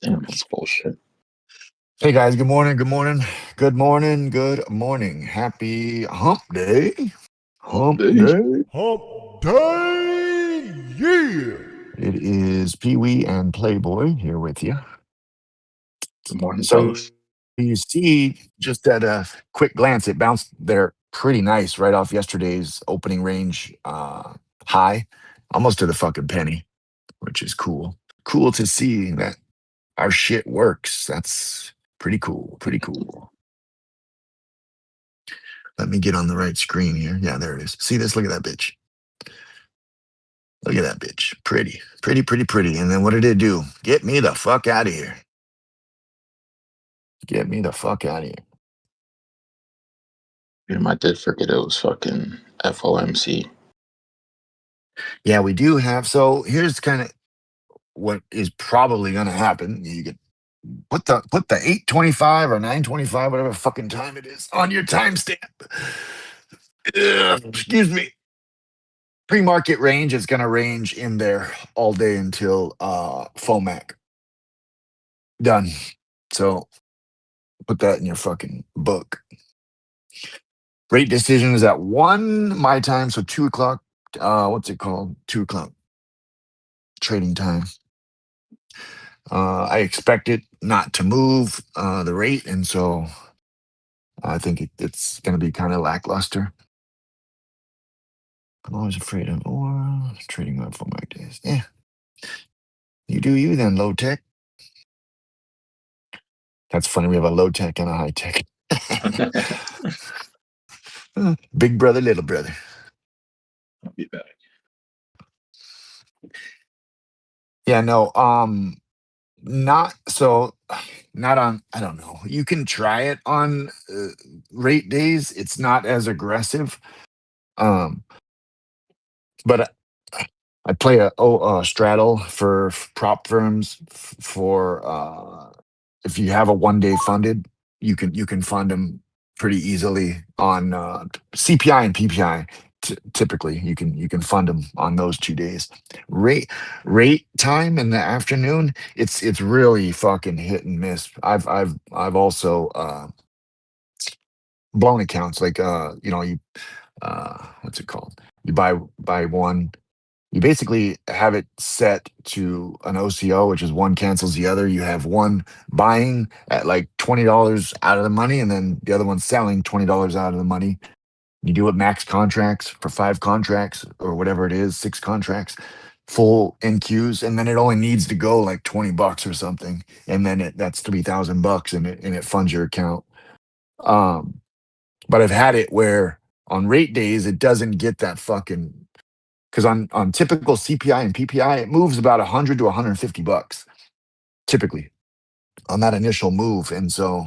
Damn, that's bullshit. Hey guys, good morning, good morning, good morning, good morning. Happy hump day. Hump day. Hump Day! Yeah! It is Pee Wee and Playboy here with you. Good morning, So fellas. you see, just at a quick glance, it bounced there pretty nice right off yesterday's opening range high, almost to the fucking penny, which is cool. Cool to see that our shit works. That's pretty cool, pretty cool. Let me get on the right screen here. Yeah, there it is. See this? Look at that bitch. Look at that bitch. Pretty, pretty, pretty, pretty. And then what did it do? Get me the fuck out of here. Get me the fuck out of here. I did forget it was fucking FOMC. Yeah, we do have. So here's kind of what is probably going to happen. You get put the 8:25 or 9:25, whatever fucking time it is, on your timestamp. Excuse me. Pre-market range is going to range in there all day until FOMAC. Done. So put that in your fucking book. Rate decision is at 1 my time, so 2 o'clock. What's it called? 2 o'clock trading time. I expect it not to move the rate, and so I think it's going to be kind of lackluster. I'm always afraid of trading on FOMAC days. Yeah, you do you then, low tech. That's funny. We have a low tech and a high tech. Big brother, little brother. I'll be back. Yeah, no. Not so. Not on. I don't know. You can try it on rate days. It's not as aggressive. Um, but I play a straddle for prop firms for if you have a 1 day funded, you can fund them pretty easily on CPI and PPI. Typically, you can fund them on those 2 days. Rate time in the afternoon, it's really fucking hit and miss. I've also blown accounts like you what's it called? You buy one. You basically have it set to an OCO, which is one cancels the other. You have one buying at like $20 out of the money, and then the other one selling $20 out of the money. You do it max contracts for 5 contracts or whatever it is, 6 contracts, full NQs, and then it only needs to go like $20 or something, and then that's $3,000, and it funds your account. Um, but I've had it where on rate days it doesn't get that fucking, because on typical CPI and PPI, it moves about 100 to $150 typically on that initial move. And so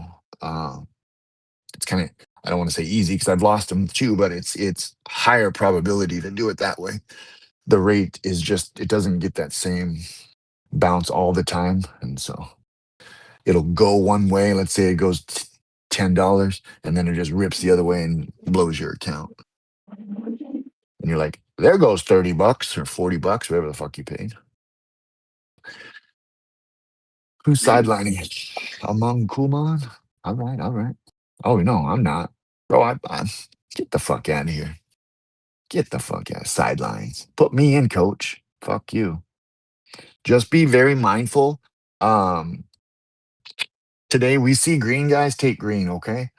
it's kind of, I don't want to say easy because I've lost them too, but it's higher probability to do it that way. The rate is just, it doesn't get that same bounce all the time. And so it'll go one way. Let's say it goes $10, and then it just rips the other way and blows your account. And you're like, there goes $30 or $40, whatever the fuck you paid. Who's sidelining it? Among Kuman? All right, all right. Oh no, I'm not. Bro, I get the fuck out of here. Get the fuck out. Sidelines. Put me in, coach. Fuck you. Just be very mindful. Um, Today we see green, guys. Take green, okay?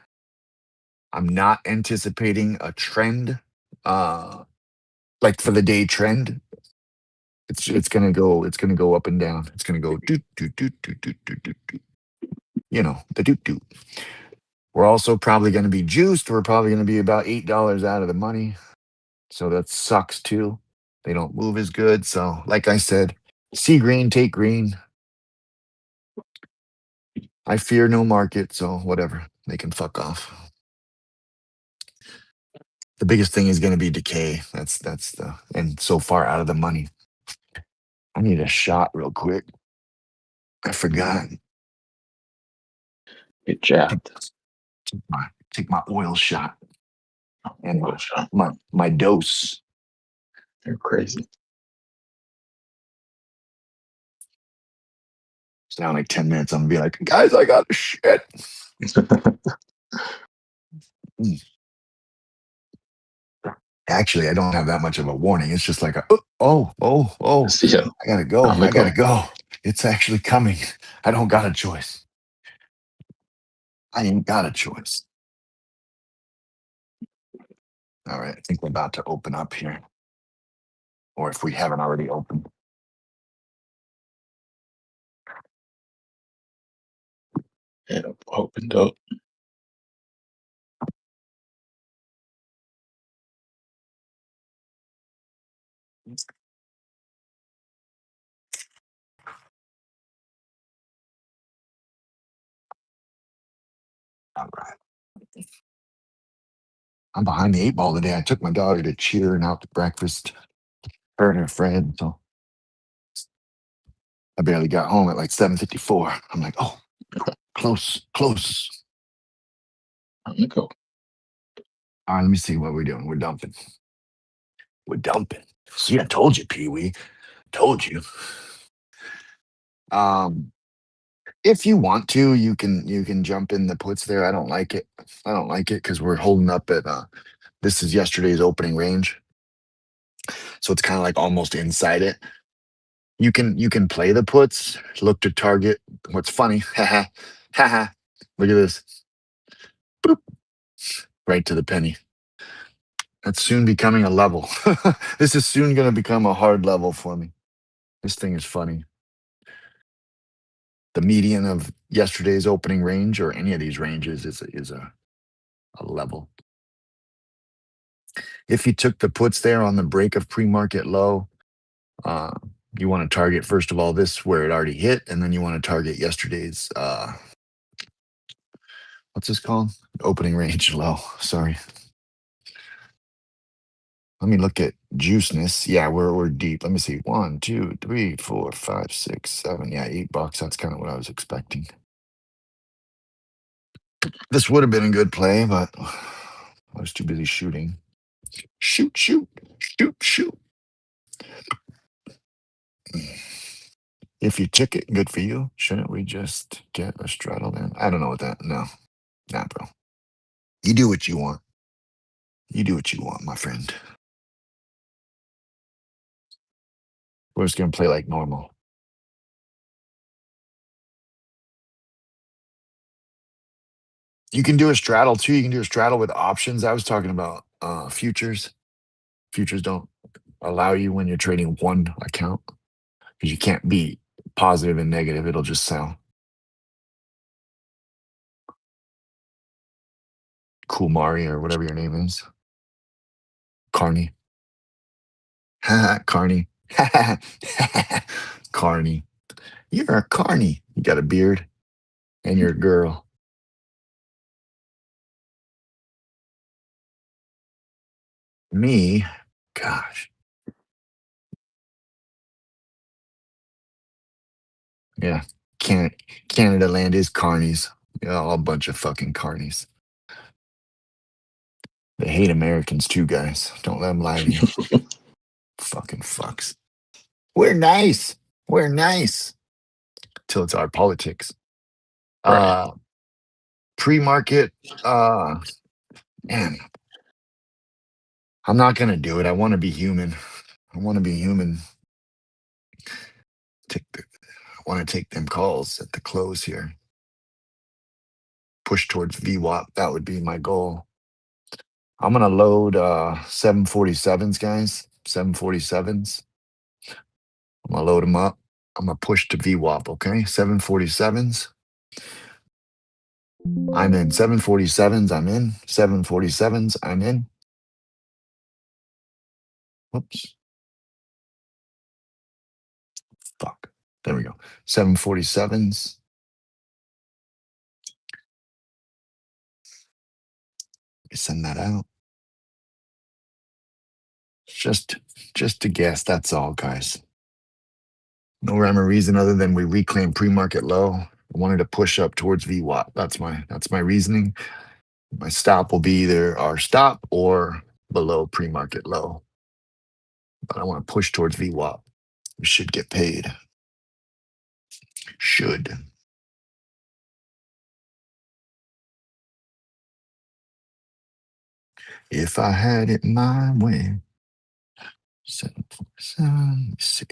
I'm not anticipating a trend, like for the day trend. It's gonna go up and down. It's gonna go doot doot doot doot doot doot doot doot. The doot doot. We're also probably going to be juiced. We're probably going to be about $8 out of the money. So that sucks too. They don't move as good. So, like I said, see green, take green. I fear no market. So, whatever. They can fuck off. The biggest thing is going to be decay. And so far out of the money. I need a shot real quick. I forgot. Get jabbed. Take my oil shot and Oil shot. my dose. You're crazy. down like 10 minutes. I'm gonna be like, guys, I got shit. Actually, I don't have that much of a warning. It's just like, See ya. I gotta go. I'm gonna I gotta go. go. It's actually coming. I don't got a choice. I ain't got a choice. All right. I think we're about to open up here. Or if we haven't already opened. It opened up. All right. I'm behind the 8 ball today. I took my daughter to cheer and out to breakfast. Her and her friend. So I barely got home at like 7:54. I'm like, oh, close. I'm gonna go. All right, let me see what we're doing. We're dumping. See, I told you, Pee Wee. Told you. If you want to, you can jump in the puts there. I don't like it. Because we're holding up at this is yesterday's opening range. So it's kind of like almost inside it. You can play the puts, look to target. What's funny, haha, haha. Look at this. Boop. Right to the penny. That's soon becoming a level. This is soon gonna become a hard level for me. This thing is funny. The median of yesterday's opening range or any of these ranges is a level. If you took the puts there on the break of pre-market low, uh, you want to target first of all this where it already hit, and then you want to target yesterday's what's this called? Opening range low. Sorry. Let me look at juiceness. Yeah, we're deep. Let me see. 1, 2, 3, 4, 5, 6, 7. Yeah, $8. That's kind of what I was expecting. This would have been a good play, but I was too busy shooting. Shoot. If you took it, good for you. Shouldn't we just get a straddle then? I don't know what that. No, nah, bro. You do what you want. My friend. We're just gonna play like normal. You can do a straddle too. You can do a straddle with options. I was talking about futures. Futures don't allow you when you're trading one account because you can't be positive and negative. It'll just sell. Kumari or whatever your name is. Carney. Carney. Carney. You're a carney. You got a beard and you're a girl. Me, gosh. Yeah. Canada land is carnies. Yeah, all a bunch of fucking carnies. They hate Americans too, guys. Don't let them lie to you. Fucking fucks. We're nice. Till it's our politics. Right. Pre-market, man, I'm not gonna do it. I want to be human. I want to take them calls at the close here. Push towards VWAP. That would be my goal. I'm gonna load 747s, guys. 747s. I'm gonna load them up. I'm gonna push to VWAP. Okay, 747s. I'm in 747s. I'm in 747s. I'm in. Whoops. Fuck. There we go. 747s. Send that out. Just to guess. That's all, guys. No rhyme or reason other than we reclaim pre-market low. I wanted to push up towards VWAP. That's my reasoning. My stop will be either our stop or below pre-market low. But I want to push towards VWAP. We should get paid. Should. If I had it my way. 747. Let's see.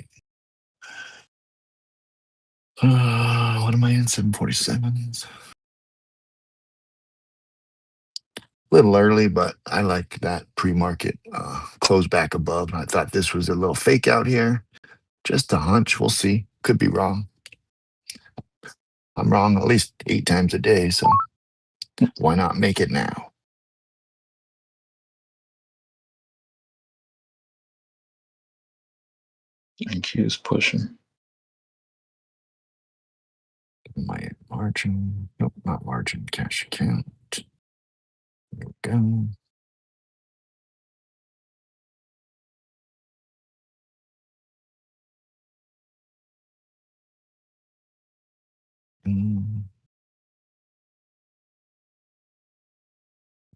What am I in? 747s. Little early, but I like that pre-market close back above. I thought this was a little fake out here. Just a hunch. We'll see. Could be wrong. I'm wrong at least 8 times a day, so why not make it now? Thank you is pushing. My margin. Nope, not margin. Cash account. There we go. Mm.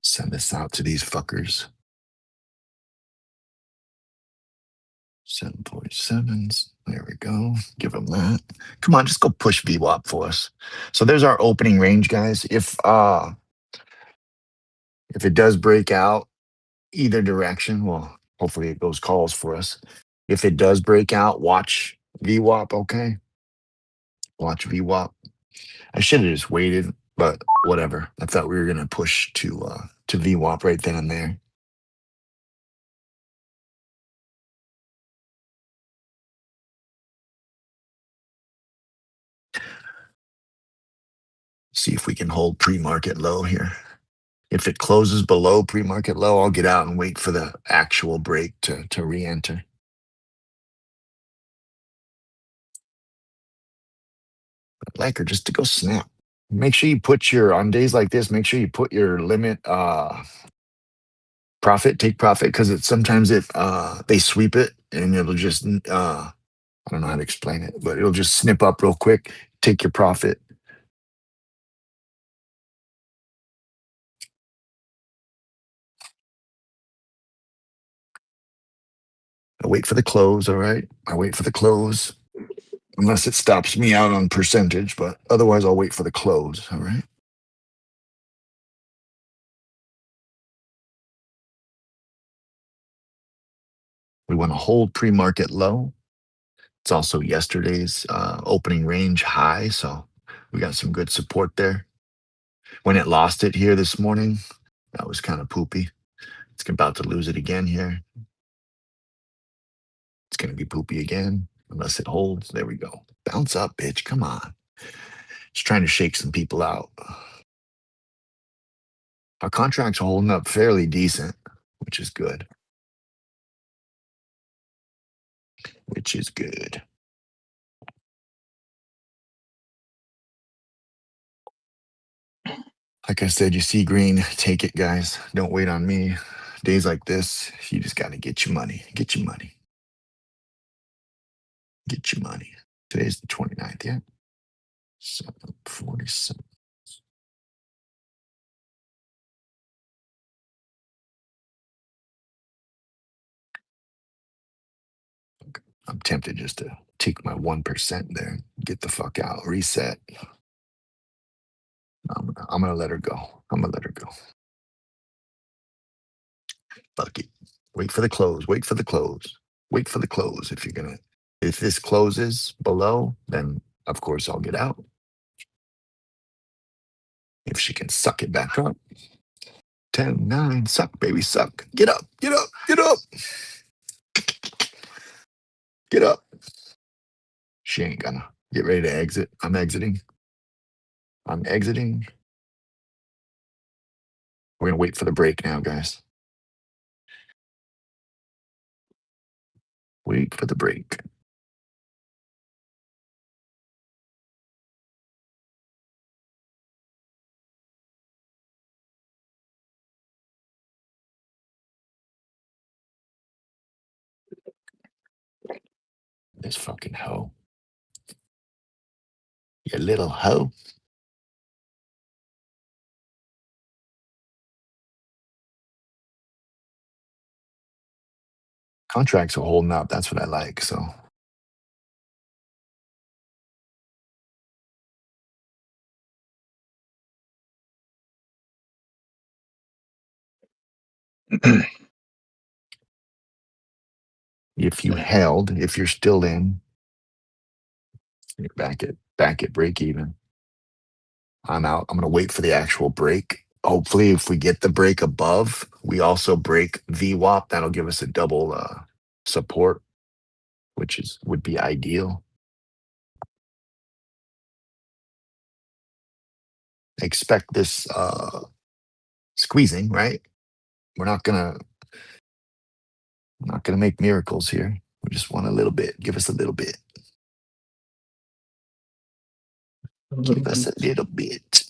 Send this out to these fuckers. 747s. There we go. Give them that. Come on, just go push VWAP for us. So there's our opening range, guys. If it does break out either direction, well, hopefully it goes calls for us. If it does break out, watch VWAP, okay? Watch VWAP. I should have just waited, but whatever. I thought we were gonna push to VWAP right then and there. See if we can hold pre-market low here. If it closes below pre-market low, I'll get out and wait for the actual break to re-enter. I'd like her just to go snap. Make sure you put your on days like this, make sure you put your limit profit, take profit, because it sometimes they sweep it and it'll just I don't know how to explain it, but it'll just snip up real quick, take your profit. I wait for the close, all right? I wait for the close. Unless it stops me out on percentage, but otherwise I'll wait for the close, all right? We want to hold pre-market low. It's also yesterday's opening range high, so we got some good support there. When it lost it here this morning, that was kind of poopy. It's about to lose it again here. It's going to be poopy again unless it holds. There we go. Bounce up, bitch. Come on. Just trying to shake some people out. Our contracts are holding up fairly decent, which is good. Which is good. Like I said, you see green, take it, guys. Don't wait on me. Days like this, you just got to get your money. Get your money. Get your money. Today's the 29th, yeah? 747. I'm tempted just to take my 1% there, get the fuck out, reset. I'm gonna let her go. I'm gonna let her go. Fuck it. Wait for the close. Wait for the close. Wait for the close. If this closes below, then of course I'll get out. If she can suck it back up. 10, 9, suck, baby, suck. Get up, get up, get up. Get up. She ain't gonna. Get ready to exit. I'm exiting. I'm exiting. We're gonna wait for the break now, guys. Wait for the break. This fucking hoe. You little hoe. Contracts are holding up. That's what I like. So If you held, if you're still in, you're back at break even. I'm out. I'm gonna wait for the actual break. Hopefully, if we get the break above, we also break VWAP. That'll give us a double support, which would be ideal. Expect this squeezing, right? We're not gonna make miracles here. We just want a little bit. Give us a little bit. Give us a little bit.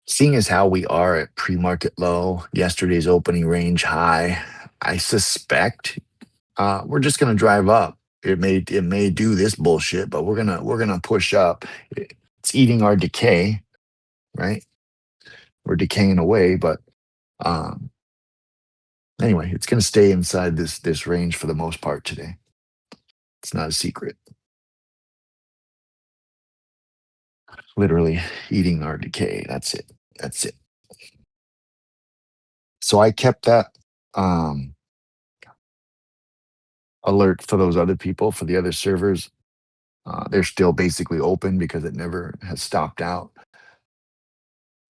Seeing as how we are at pre-market low, yesterday's opening range high, I suspect we're just gonna drive up. It may do this bullshit, but we're gonna push up. It's eating our decay, right? We're decaying away, but um, anyway, it's gonna stay inside this range for the most part today. It's not a secret. Literally eating our decay. That's it. That's it. So I kept that alert for those other people, for the other servers. They're still basically open because it never has stopped out.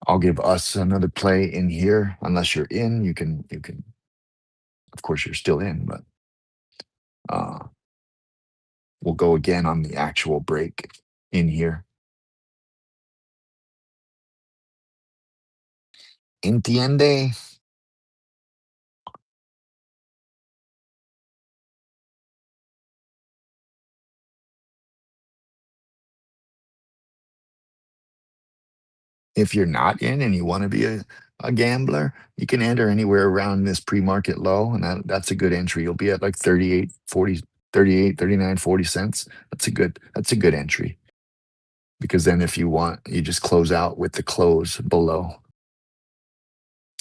I'll give us another play in here. Unless you're in, you can. Of course, you're still in, but we'll go again on the actual break in here. Entiende? If you're not in and you want to be a gambler, you can enter anywhere around this pre-market low, and that's a good entry. You'll be at like 38, 40, 38, 39, 40 cents. That's a good entry. Because then if you want, you just close out with the close below.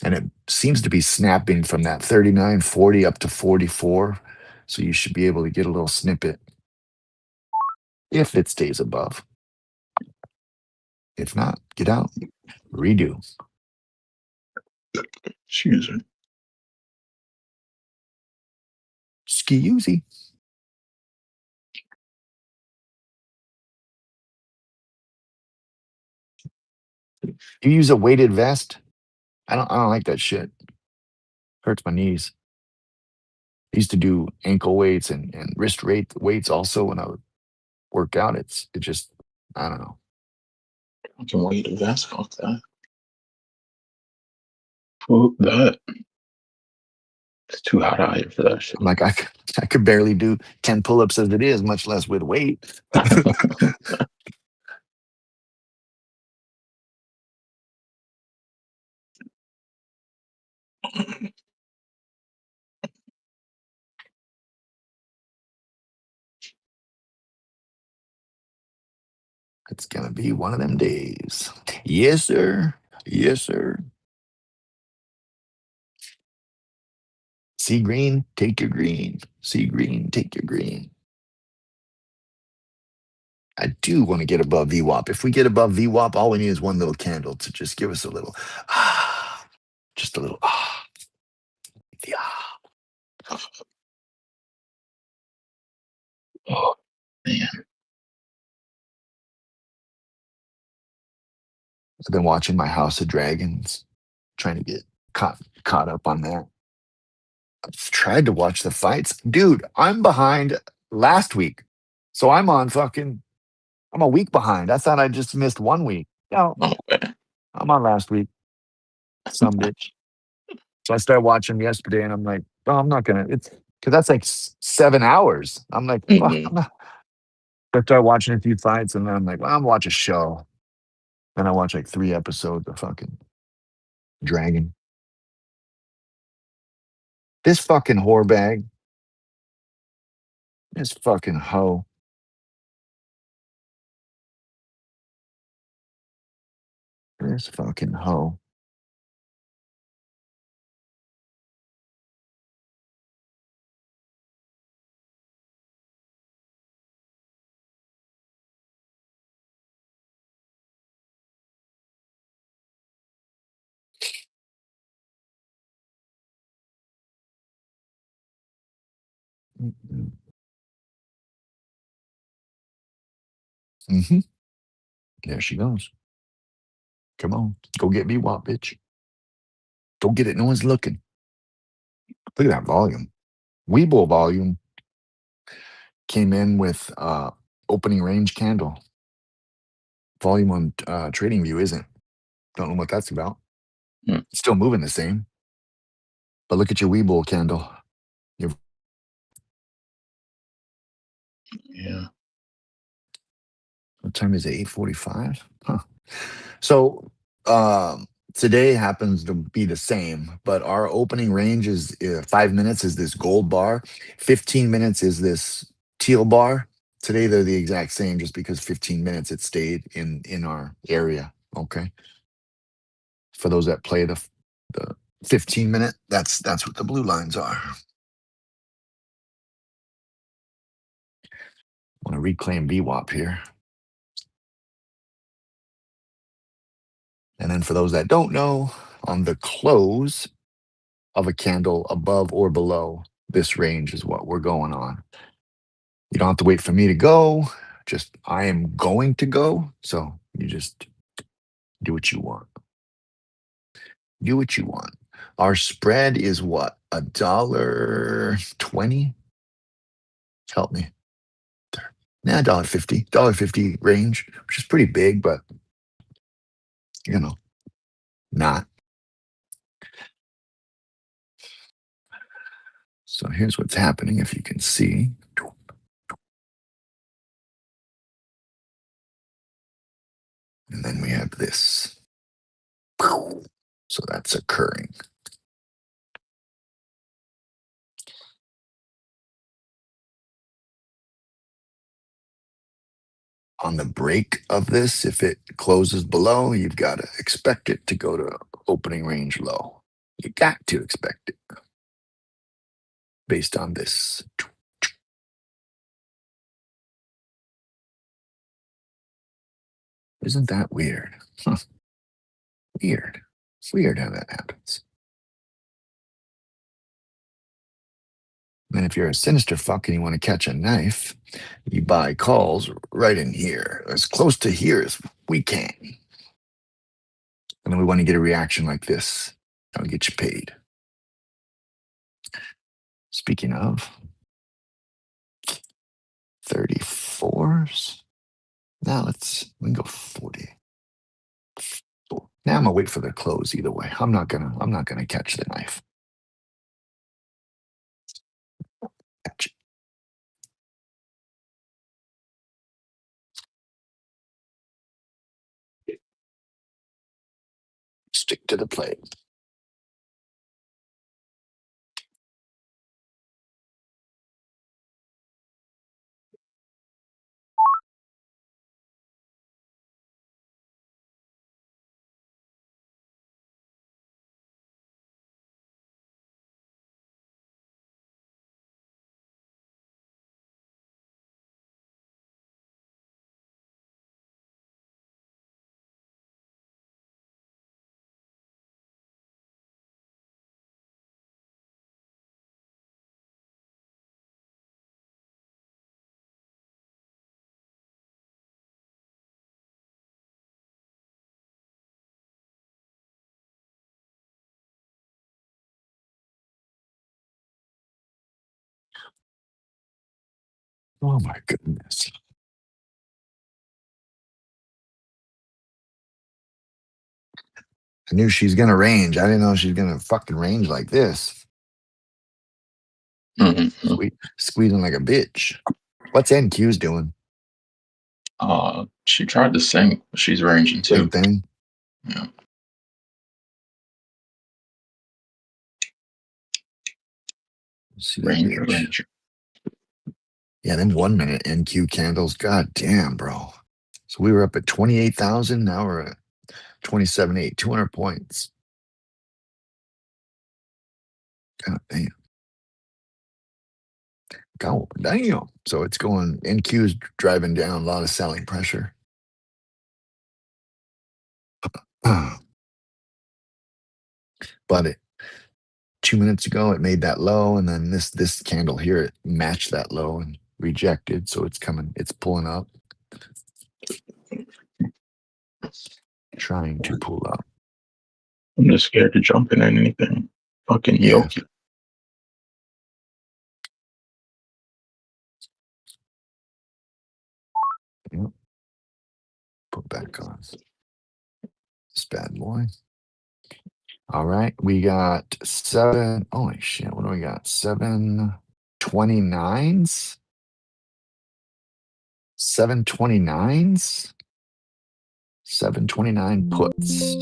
And it seems to be snapping from that 39.40 up to 44. So you should be able to get a little snippet if it stays above. If not, get out, redo. Excuse me. Ski-Uzi. You use a weighted vest? I don't like that shit. Hurts my knees. I used to do ankle weights and wrist rate weights also when I would work out. It just, I don't know. I can wait a vest. Fuck that. Fuck that. It's too hot out here for that shit. I'm like, I could barely do 10 pull-ups as it is, much less with weight. It's gonna be one of them days. Yes, sir. Yes, sir. See green, take your green. See green, take your green. I do want to get above VWAP. If we get above VWAP, all we need is one little candle to just give us a little just a little yeah. Oh man. I've been watching my House of Dragons, trying to get caught up on that. I've tried to watch the fights. Dude, I'm behind last week. So I'm a week behind. I thought I just missed 1 week. No, No way. I'm on last week. Some bitch. So I started watching yesterday and I'm like, oh, I'm not gonna it's because that's like 7 hours. I'm like, fuck, Mm-hmm. I'm not. I started watching a few fights and then I'm like, well, I'm gonna watch a show. And I watch like 3 episodes of fucking Dragon. This fucking whore bag. This fucking hoe. This fucking hoe. Mm-hmm. There she goes. Come on. Go get VWAP, bitch. Go get it. No one's looking. Look at that volume. Weeble volume came in with opening range candle. Volume on trading view isn't. Don't know what that's about. Hmm. It's still moving the same. But look at your Weeble candle. Yeah. What time is it? 8:45? Huh. So today happens to be the same, but our opening range is 5 minutes is this gold bar, 15 minutes is this teal bar. Today they're the exact same, just because 15 minutes it stayed in our area. Okay. For those that play the 15-minute, that's what the blue lines are. Want to reclaim VWAP here. And then for those that don't know, on the close of a candle above or below this range is what we're going on. You don't have to wait for me to go. Just I am going to go. So you just do what you want. Do what you want. Our spread is what? $1.20? Help me. Nah, $1.50. $1.50 range, which is pretty big, but not. So here's what's happening, if you can see. And then we have this. So that's occurring. On the break of this, if it closes below, you've got to expect it to go to opening range low. You got to expect it based on this. Isn't that weird? Huh. Weird. It's weird how that happens. And if you're a sinister fuck and you want to catch a knife, you buy calls right in here, as close to here as we can. And then we want to get a reaction like this. That'll get you paid. Speaking of 34s, now we can go 40. Now I'm gonna wait for the close either way. I'm not gonna catch the knife. Catch it. Stick to the plate. Oh my goodness. I knew she's gonna range. I didn't know she's gonna fucking range like this. Mm-hmm. Squeezing like a bitch. What's NQ's doing? She tried to sing, but she's ranging Same too. thing. Yeah. See that Ranger, bitch. Ranger. Yeah, them 1 minute NQ candles. God damn, bro. So we were up at 28,000. Now we're at 27.8, 200 points. God damn. God damn. So it's going, NQ's driving down a lot of selling pressure. But 2 minutes ago, it made that low, and then this candle here, it matched that low and rejected. So it's pulling up, trying to pull up. I'm just scared to jump in anything. Fucking Yeah. yoke. Yep. Put back on this bad boy. All right, we got 7. Holy shit, what do we got? 729s? 729s? 729 puts.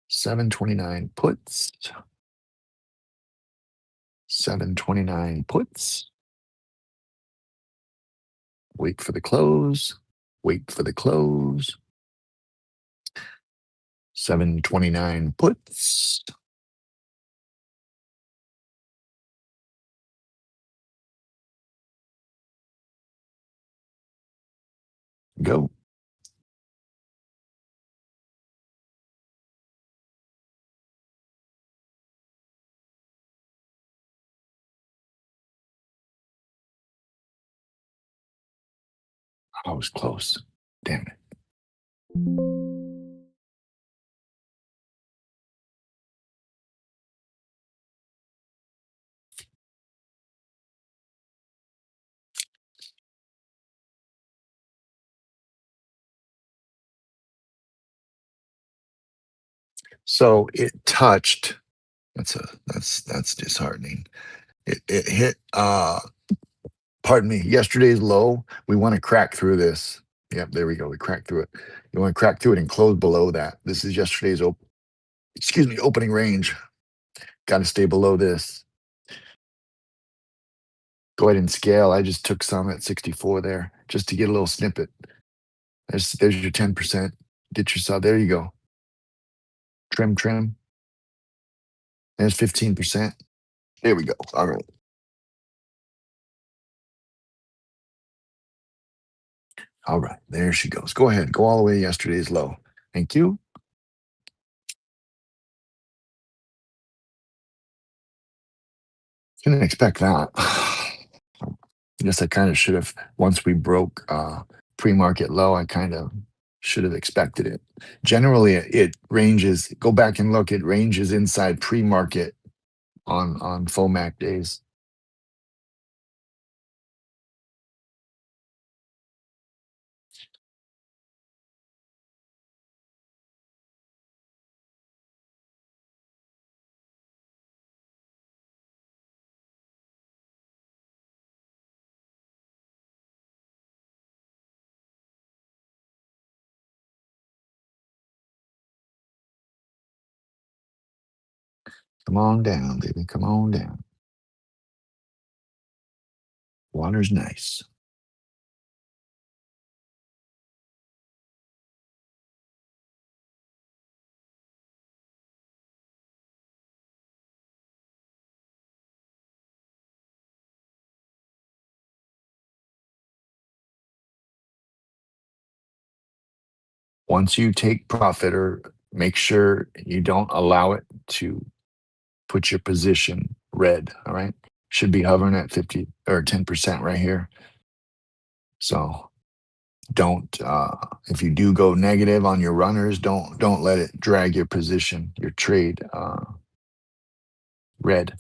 729 puts. 729 puts. Wait for the close. Wait for the close. 729 puts. Go. I was close. Damn it. So it touched. That's disheartening. It hit pardon me, yesterday's low. We want to crack through this. Yep, there we go. We cracked through it. You want to crack through it and close below that. This is yesterday's opening range. Got to stay below this. Go ahead and scale. I just took some at 64 there just to get a little snippet. There's your 10%. Get yourself, there you go. Trim. There's 15%. There we go. All right. All right, there she goes. Go ahead. Go all the way to yesterday's low. Thank you. Didn't expect that. I guess I kind of should have, once we broke pre-market low, I kind of should have expected it. Generally, it ranges, go back and look, it ranges inside pre-market on FOMAC days. Come on down, baby. Come on down. Water's nice. Once you take profit, or make sure you don't allow it to put your position red. All right. Should be hovering at 50 or 10% right here. So don't if you do go negative on your runners, don't let it drag your position, your trade red.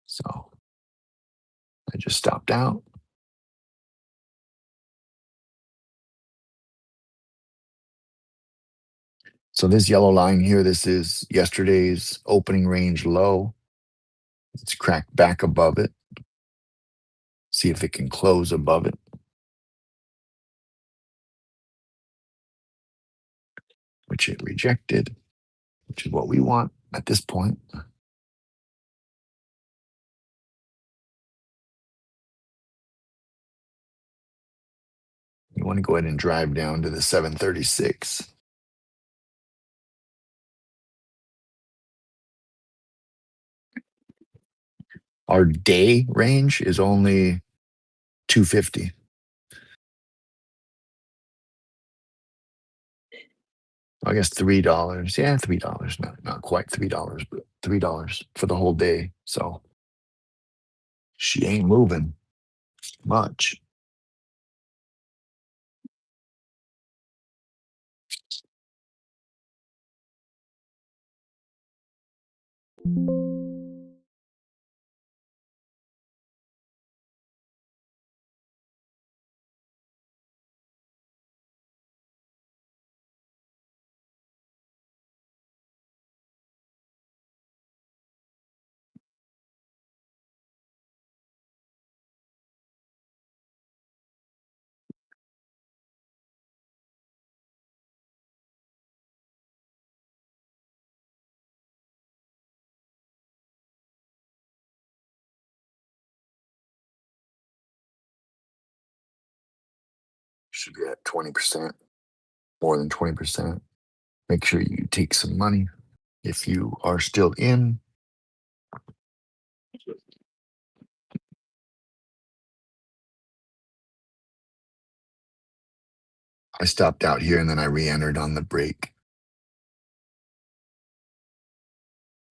So I just stopped out. So this yellow line here, this is yesterday's opening range low. Let's crack back above it. See if it can close above it. Which it rejected, which is what we want at this point. You want to go ahead and drive down to the 736. Our day range is only 250. I guess $3. Yeah, $3. Not quite $3, but $3 for the whole day. So she ain't moving much. Should be at 20%, more than 20%. Make sure you take some money if you are still in. I stopped out here and then I re-entered on the break,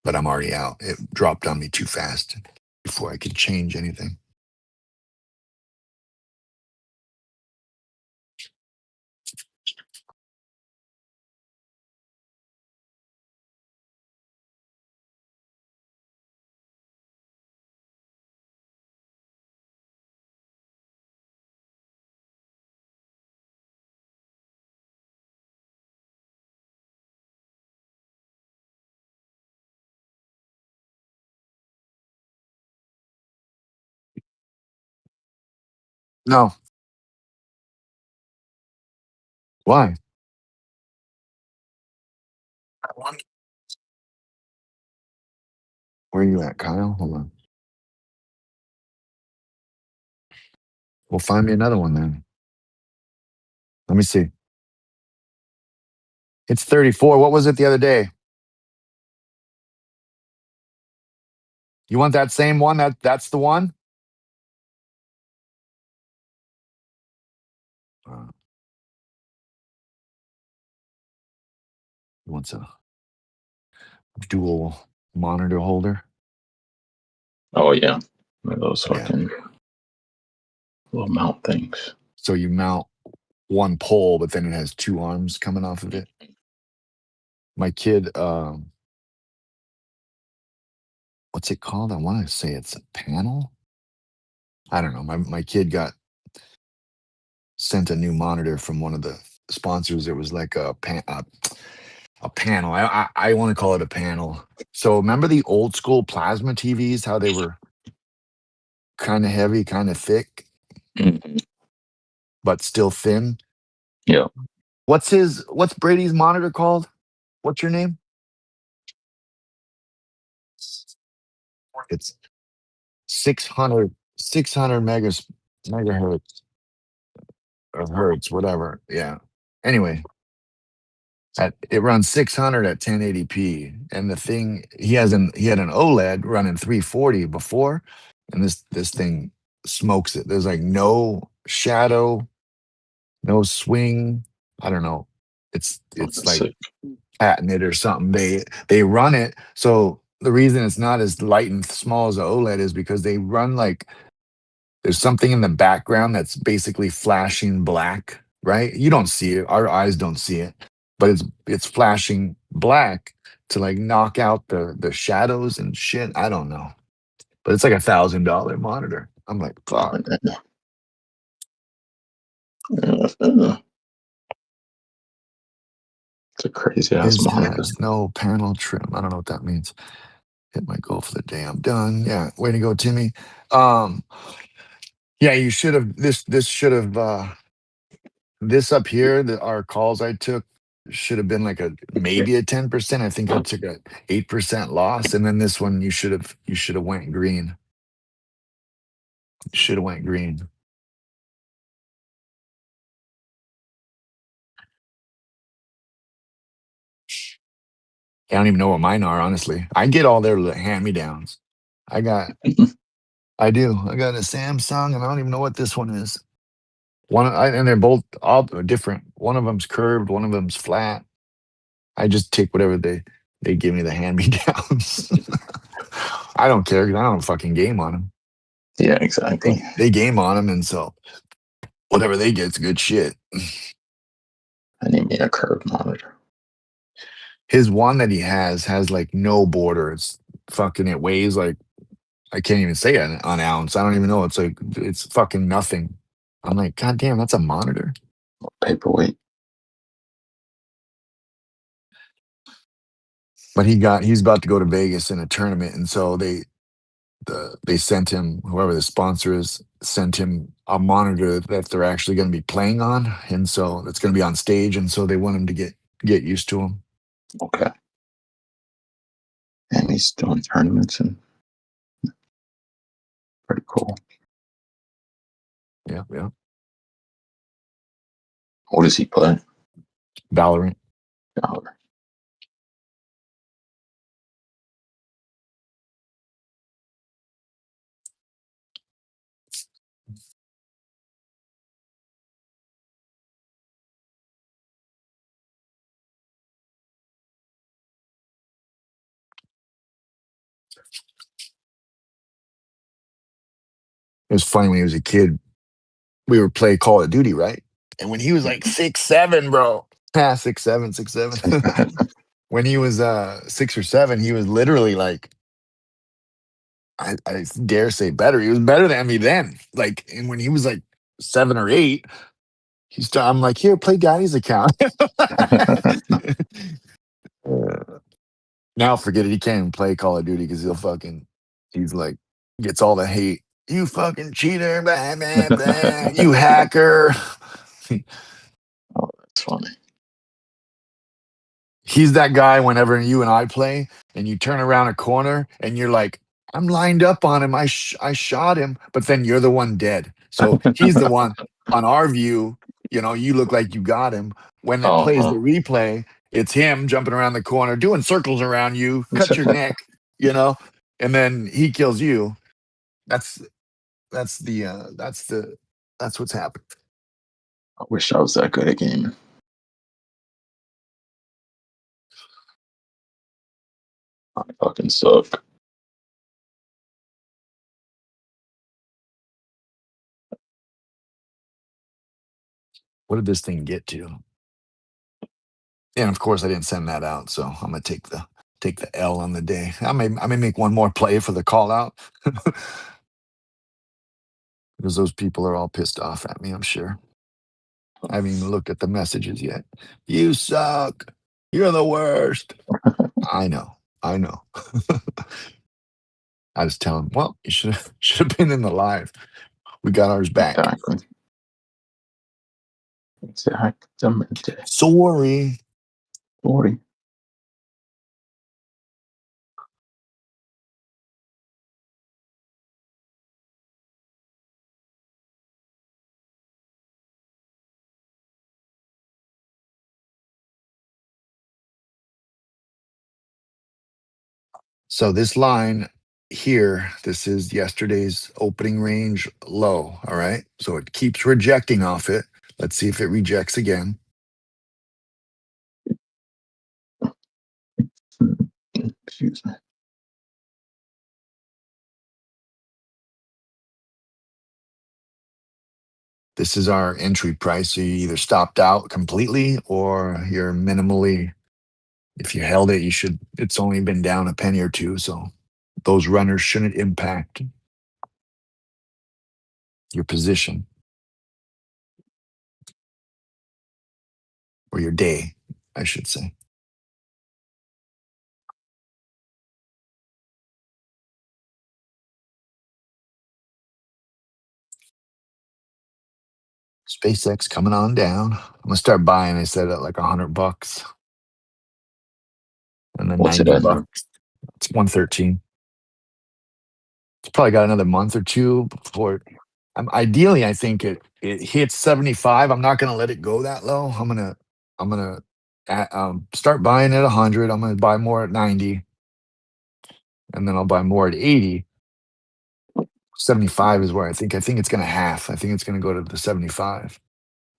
but I'm already out. It dropped on me too fast before I could change anything. No. Why? Where are you at, Kyle? Hold on. Well, find me another one then. Let me see. It's 34. What was it the other day? You want that same one? That's the one? Uh, he wants a dual monitor holder. Oh yeah, one of those Yeah. fucking little mount things. So you mount one pole, but then it has two arms coming off of it. My kid, what's it called? I want to say it's a panel. I don't know. My kid got sent a new monitor from one of the sponsors. It was like a panel. I want to call it a panel. So remember the old school plasma TVs? How they were kind of heavy, kind of thick, Mhm. but still thin. Yeah. What's Brady's monitor called? What's your name? It's 600 megahertz or hertz, whatever. Yeah. Anyway, it runs 600 at 1080p, and the thing he had an OLED running 340 before, and this thing smokes it. There's like no shadow, no swing. I don't know. It's That's like sick. patented or something. They run it so the reason it's not as light and small as the OLED is because they run like there's something in the background that's basically flashing black, right? You don't see it. Our eyes don't see it, but it's flashing black to like knock out the shadows and shit. I don't know. But it's like $1,000 monitor. I'm like, fuck. It's a crazy ass His monitor. has no panel trim. I don't know what that means. Hit my goal for the day. I'm done. Yeah. Way to go, Timmy. Um, yeah, you should have this should have this up here, our calls I took should have been like maybe a 10%. I think I took a 8% loss. And then this one you should have went green. Should have went green. I don't even know what mine are, honestly. I get all their hand-me-downs. I got I do. I got a Samsung and I don't even know what this one is. And they're both all different. One of them's curved, one of them's flat. I just take whatever they give me, the hand me downs. I don't care because I don't fucking game on them. Yeah, exactly. They game on them, and so whatever they get's good shit. I need me a curve monitor. His one that he has like no border. It's fucking, it weighs like, I can't even say an ounce. I don't even know. It's like, it's fucking nothing. I'm like, God damn, that's a monitor. Paperweight. But he's about to go to Vegas in a tournament, and so they sent him, whoever the sponsor is, sent him a monitor that they're actually going to be playing on, and so it's going to be on stage, and so they want him to get used to him. Okay. And he's doing tournaments and pretty cool. Yeah, yeah. What does he play? Valorant. Oh, It was funny when he was a kid. We were playing Call of Duty, right? And when he was like 6'7", bro. 6'7", 6'7". When he was 6 or 7, he was literally like, I dare say better. He was better than me then. Like, and when he was like 7 or 8, I'm like, here, play Guy's account. Now forget it. He can't even play Call of Duty because he's like, gets all the hate. You fucking cheater, blah, blah, blah. You hacker. oh, that's funny. He's that guy whenever you and I play and you turn around a corner and you're like, I'm lined up on him. I shot him, but then you're the one dead. So he's the one on our view. You look like you got him. When it plays the replay, it's him jumping around the corner, doing circles around you, cut your neck, and then he kills you. That's what's happened. I wish I was that good at gaming. I fucking suck. What did this thing get to? And of course, I didn't send that out, so I'm gonna take the L on the day. I may make one more play for the call out because those people are all pissed off at me. I'm sure. I haven't even looked at the messages yet. You suck. You're the worst. I know. I just tell them, well, you should have been in the live. We got ours back. Exactly. Sorry. So this line here, this is yesterday's opening range low. All right. So it keeps rejecting off it. Let's see if it rejects again. Excuse me. This is our entry price. So you either stopped out completely or you're minimally, if you held it, it's only been down a penny or two. So those runners shouldn't impact your position or your day, I should say. SpaceX coming on down. I'm gonna start buying. I said at like $100, and then What's it $90. at now? It's 113. It's probably got another month or two before. Ideally, I think it hits 75. I'm not gonna let it go that low. I'm gonna start buying at 100. I'm gonna buy more at 90, and then I'll buy more at 80. 75 is where I think it's gonna half. I think it's gonna go to the 75.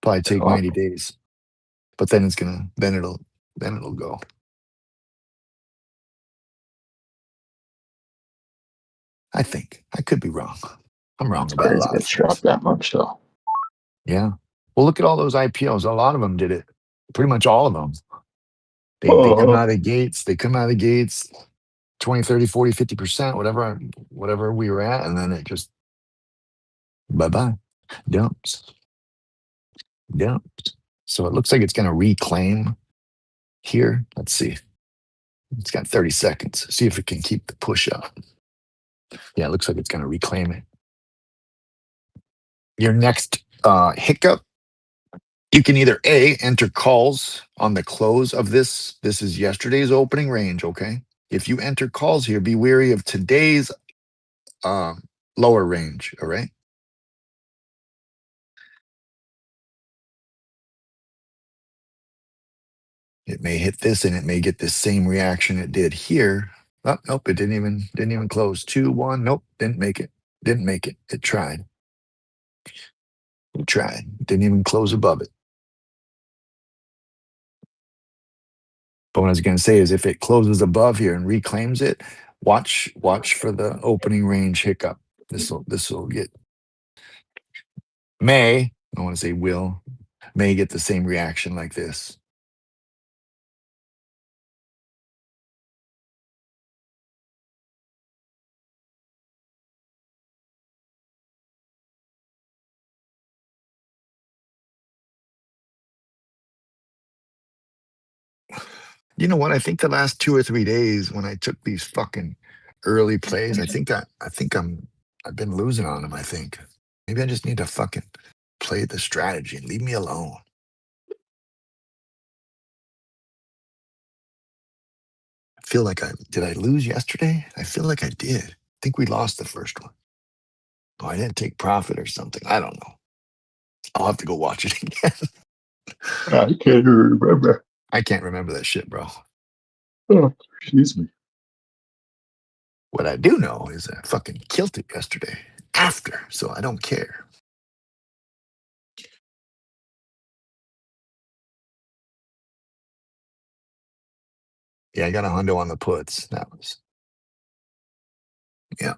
Probably take 90 days, but then it'll then it'll go. I think. I could be wrong. I'm wrong It's about a crazy. lot of It's things. dropped that much though. Yeah. Well, look at all those IPOs. A lot of them did it. Pretty much all of them. They come out of the gates. They come out of the gates 20, 30, 40, 50%, whatever we were at. And then it just bye-bye. Dumps. Dumps. So it looks like it's going to reclaim here. Let's see. It's got 30 seconds. See if it can keep the push up. Yeah, it looks like it's going to reclaim it. Your next hiccup, you can either A, enter calls on the close of this. This is yesterday's opening range, okay? If you enter calls here, be wary of today's lower range, all right? It may hit this and it may get the same reaction it did here. Oh, nope, it didn't even close. 2, 1, nope, didn't make it. Didn't make it. It tried. It tried. Didn't even close above it. But what I was going to say is if it closes above here and reclaims it, watch for the opening range hiccup. This'll get I want to say may get the same reaction like this. You know what? I think the last 2 or 3 days when I took these fucking early plays, I've been losing on them, I think. Maybe I just need to fucking play the strategy and leave me alone. I feel like did I lose yesterday? I feel like I did. I think we lost the first one. Oh, I didn't take profit or something. I don't know. I'll have to go watch it again. I can't remember. I can't remember that shit, bro. Oh, excuse me. What I do know is I fucking killed it yesterday after, so I don't care. Yeah, I got a hundo on the puts. That was, yeah.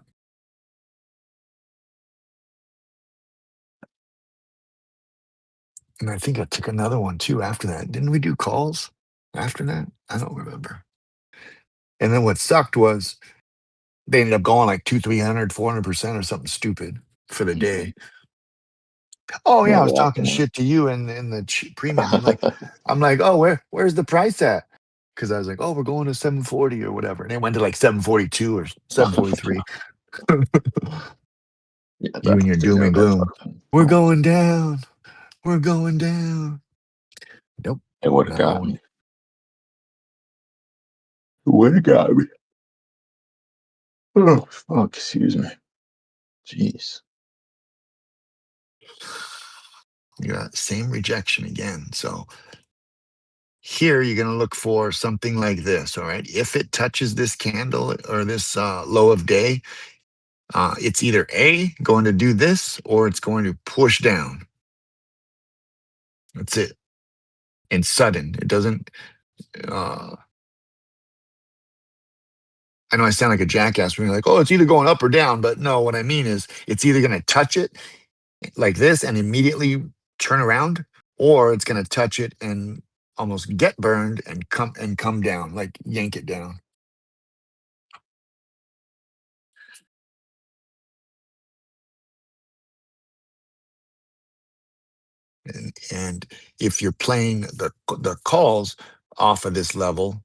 And I think I took another one too after that. Didn't we do calls after that? I don't remember. And then what sucked was they ended up going like 200, 300, 400% or something stupid for the day. Oh yeah, I was talking shit to you in the premium. I'm like, oh, where's the price at? Because I was like, oh, we're going to 740 or whatever, and it went to like 742 or 743. Yeah, You and your doom and gloom. We're going down. We're going down. Nope. It would have Not got going. me. It would have got me. Oh, fuck, excuse me. Jeez. You got same rejection again. So here you're going to look for something like this. All right. If it touches this candle or this low of day, it's either A, going to do this, or it's going to push down. That's it. And sudden. It doesn't. I know I sound like a jackass when you're like, oh, it's either going up or down. But no, what I mean is it's either going to touch it like this and immediately turn around, or it's going to touch it and almost get burned and come down, like yank it down. And if you're playing the calls off of this level,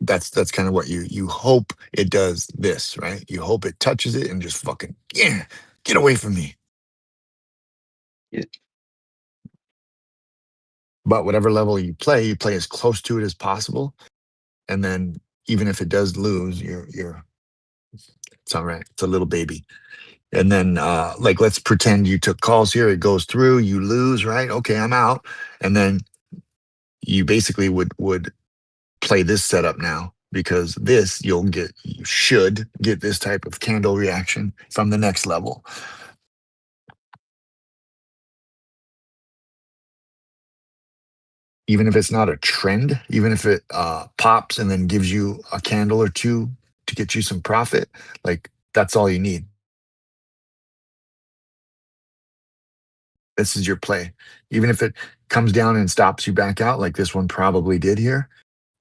that's kind of what you hope it does this, right? You hope it touches it and just fucking get away from me. Yeah. But whatever level you play as close to it as possible. And then even if it does lose, it's all right. It's a little baby. And then like let's pretend you took calls here, it goes through, you lose, right? Okay, I'm out. And then you basically would play this setup now, because you should get this type of candle reaction from the next level. even if it's not a trend, even if it pops and then gives you a candle or two to get you some profit, like that's all you need. This is your play. Even if it comes down and stops you back out, like this one probably did here,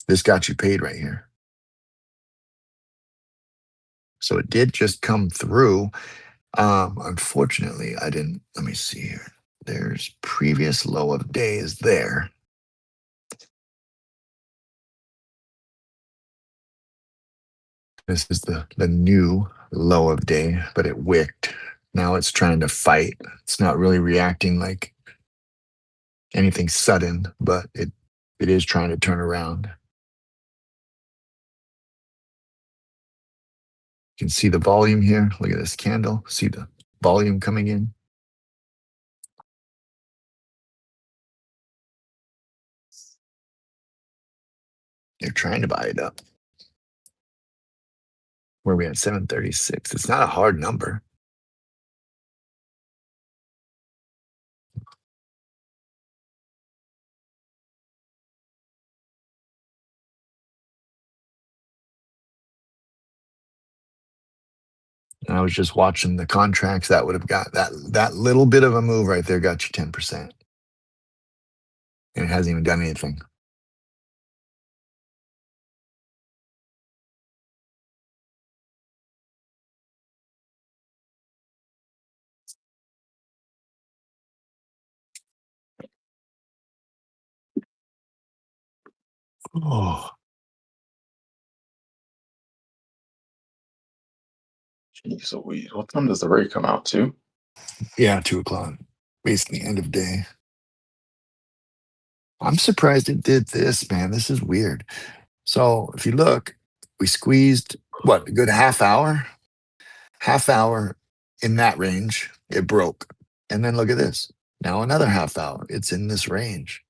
this got you paid right here. So it did just come through. Unfortunately, I didn't. Let me see here. There's previous low of day is there. This is the new low of day, but it wicked. Now it's trying to fight. It's not really reacting like anything sudden, but it is trying to turn around. You can see the volume here. Look at this candle. See the volume coming in. They're trying to buy it up. Where are we at? 736. It's not a hard number. And I was just watching the contracts that would have got that little bit of a move right there got you 10%. And it hasn't even done anything. Oh, Jeez Louise. What time does the rate come out to? yeah, 2 o'clock. Basically end of day. I'm surprised it did this, man. This is weird. So if you look, we squeezed what, a good half hour in that range. It broke. And then look at this. Now another half hour. It's in this range.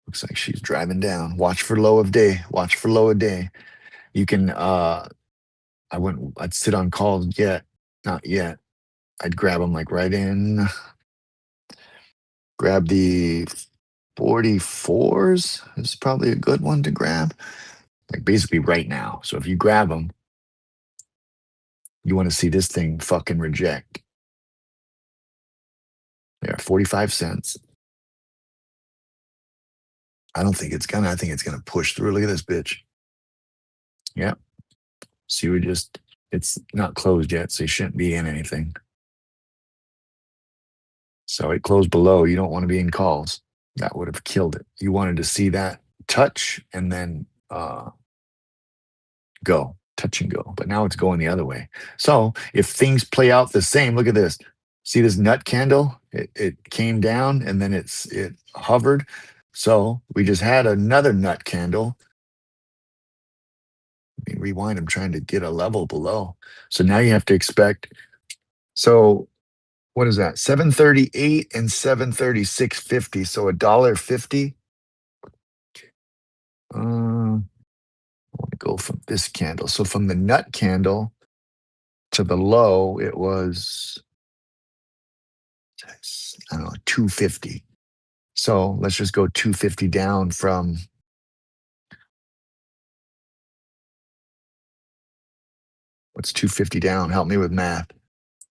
Looks like she's driving down. Watch for low of day. Watch for low of day. You can I'd sit on calls yet. Not yet. I'd grab them like right in. Grab the 44s. This is probably a good one to grab. Like basically right now. So if you grab them, you want to see this thing fucking reject. There, 45 cents. I don't think it's gonna. I think it's gonna push through. Look at this bitch. Yep. See, it's not closed yet, so you shouldn't be in anything. So it closed below. You don't want to be in calls. That would have killed it. You wanted to see that touch and then go, touch and go. But now it's going the other way. So if things play out the same, look at this. See this nut candle? It came down and then it hovered. So we just had another nut candle. Let me rewind. I'm trying to get a level below. So now you have to expect. So what is that? 738 and 736.50. So $1.50. I want to go from this candle. So from the nut candle to the low, it was, I don't know, 250. So let's just go 250 down from, what's 250 down? Help me with math.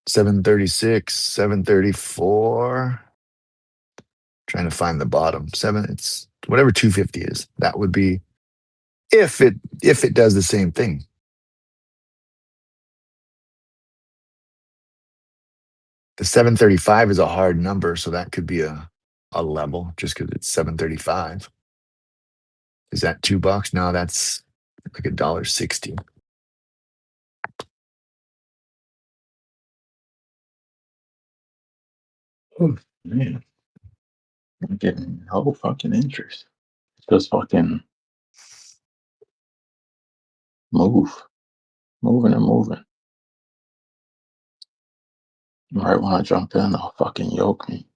736, 734. Trying to find the bottom. It's whatever 250 is. That would be if it does the same thing. The 735 is a hard number, so that could be a level just because it's 735. Is that $2? No, that's like $1.60. Oh, man. I'm getting no fucking interest. It's just fucking move. Moving and moving. Right when I jump in, they'll fucking yoke me.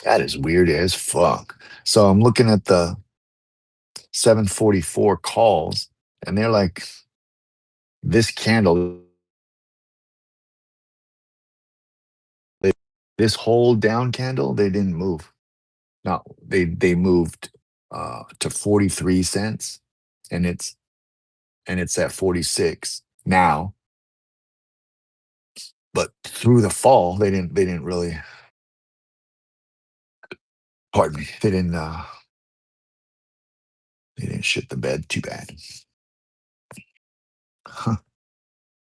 That is weird as fuck. So I'm looking at the 744 calls, and they're like, this candle, this whole down candle, they didn't move. No, they moved to 43 cents, and it's at 46 now. But through the fall, they didn't really, pardon me, they didn't shit the bed too bad. Huh.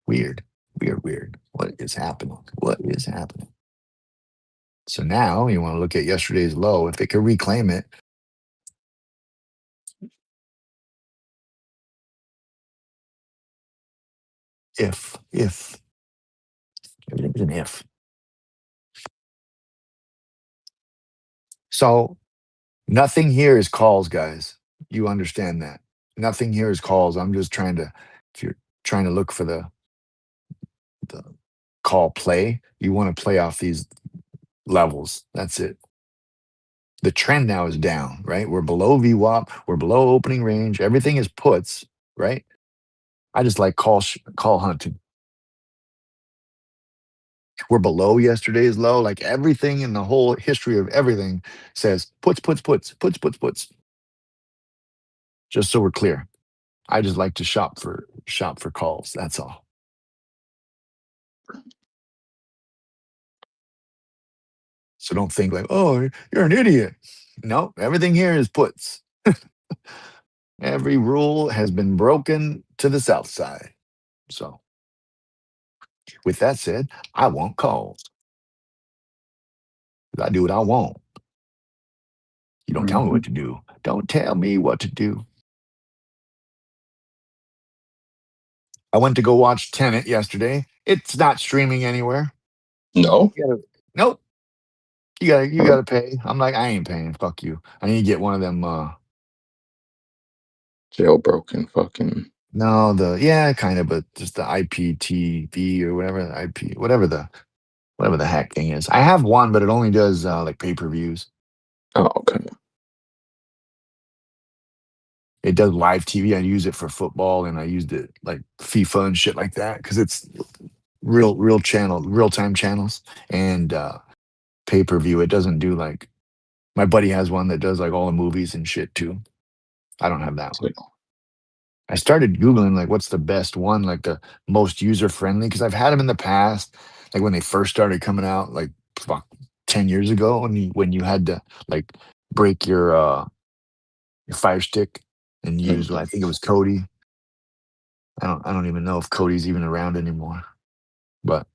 Weird. Weird. What is happening? What is happening? So now you want to look at yesterday's low. If they could reclaim it, if everything's an if. So nothing here is calls, guys. You understand that. Nothing here is calls. I'm just trying to, if you're trying to look for the call play, you want to play off these levels. That's it. The trend now is down, right? We're below VWAP, we're below opening range. Everything is puts, right? I just like call hunting. We're below yesterday's low. Like everything in the whole history of everything says puts. Just so we're clear. I just like to shop for calls. That's all. So don't think like, oh, you're an idiot. No, everything here is puts. Every rule has been broken to the south side. So with that said, I want calls. I do what I want. You don't tell me Mhm. what to do. Don't tell me what to do. I went to go watch Tenet yesterday. It's not streaming anywhere. No, Nope. You gotta pay. I'm like, I ain't paying. Fuck you. I need to get one of them jailbroken fucking. no, yeah, kind of, but just the IPTV or whatever, the IP, whatever the heck thing is. I have one, but it only does like pay-per-views. Oh, okay. It does live TV. I use it for football, and I used it like FIFA and shit like that because it's real time channels and pay-per-view. It doesn't do like my buddy has one that does like all the movies and shit too. I don't have that So, one. I started Googling like what's the best one, like the most user friendly, because I've had them in the past, like when they first started coming out, like fuck 10 years ago, when you had to like break your Fire Stick and use, mhm. I think it was Cody. I don't even know if Cody's even around anymore, but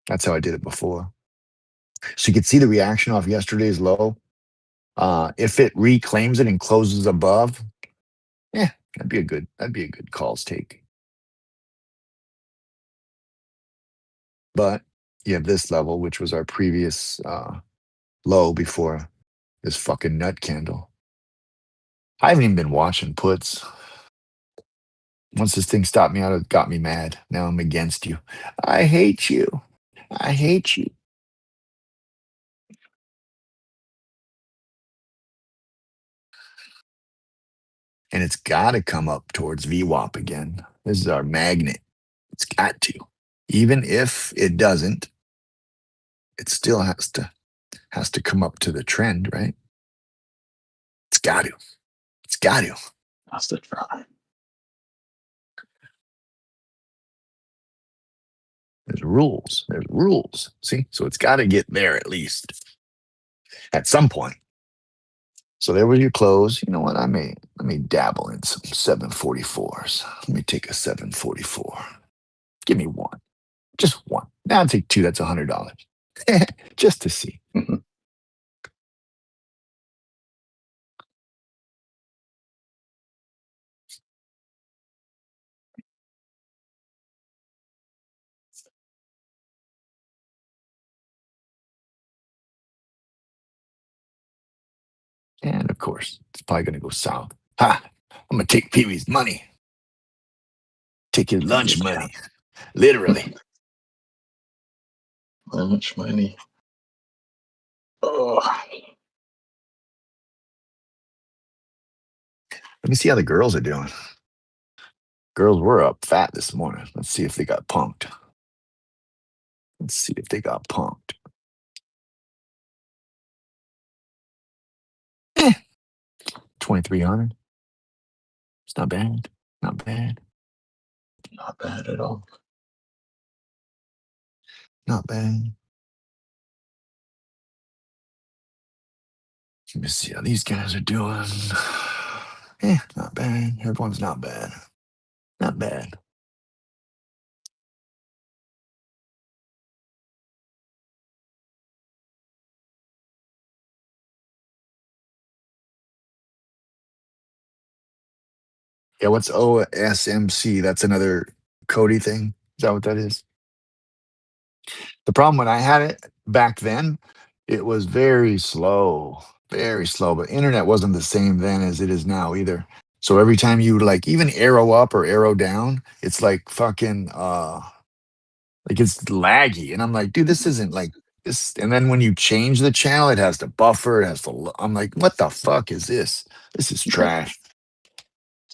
that's how I did it before. So you could see the reaction off yesterday's low. If it reclaims it and closes above, yeah, that'd be a good calls take. But you have this level, which was our previous low before this fucking nut candle. I haven't even been watching puts. Once this thing stopped me out, it got me mad. Now I'm against you. I hate you. I hate you. And it's got to come up towards VWAP again. This is our magnet. It's got to. Even if it doesn't, it still has to come up to the trend, right? It's got to. It's got to. That's the try. There's rules. There's rules. See? So it's got to get there at least at some point. So there was your close. You know what? Let me dabble in some 744s. Let me take a 744. Give me one. Just one. Now I'll take two. That's $100. Just to see. Mhm. And of course, it's probably gonna go south. Ha! I'm gonna take Pee Wee's money. Take his lunch money. Literally. How much money? Oh, Let me see how the girls are doing. Girls were up fat this morning. Let's see if they got punked. Let's see if they got punked. 2,300. It's not bad. Not bad. not bad at all. Not bad. Let me see how these guys are doing. Not bad. Everyone's not bad. Not bad. Yeah, what's OSMC? That's another Cody thing. Is that what that is? The problem when I had it back then, it was very slow, very slow. But internet wasn't the same then as it is now either. So every time you like even arrow up or arrow down, it's like fucking like it's laggy. And I'm like, dude, this isn't like this. And then when you change the channel, it has to buffer, it has to I'm like, what the fuck is this? This is trash.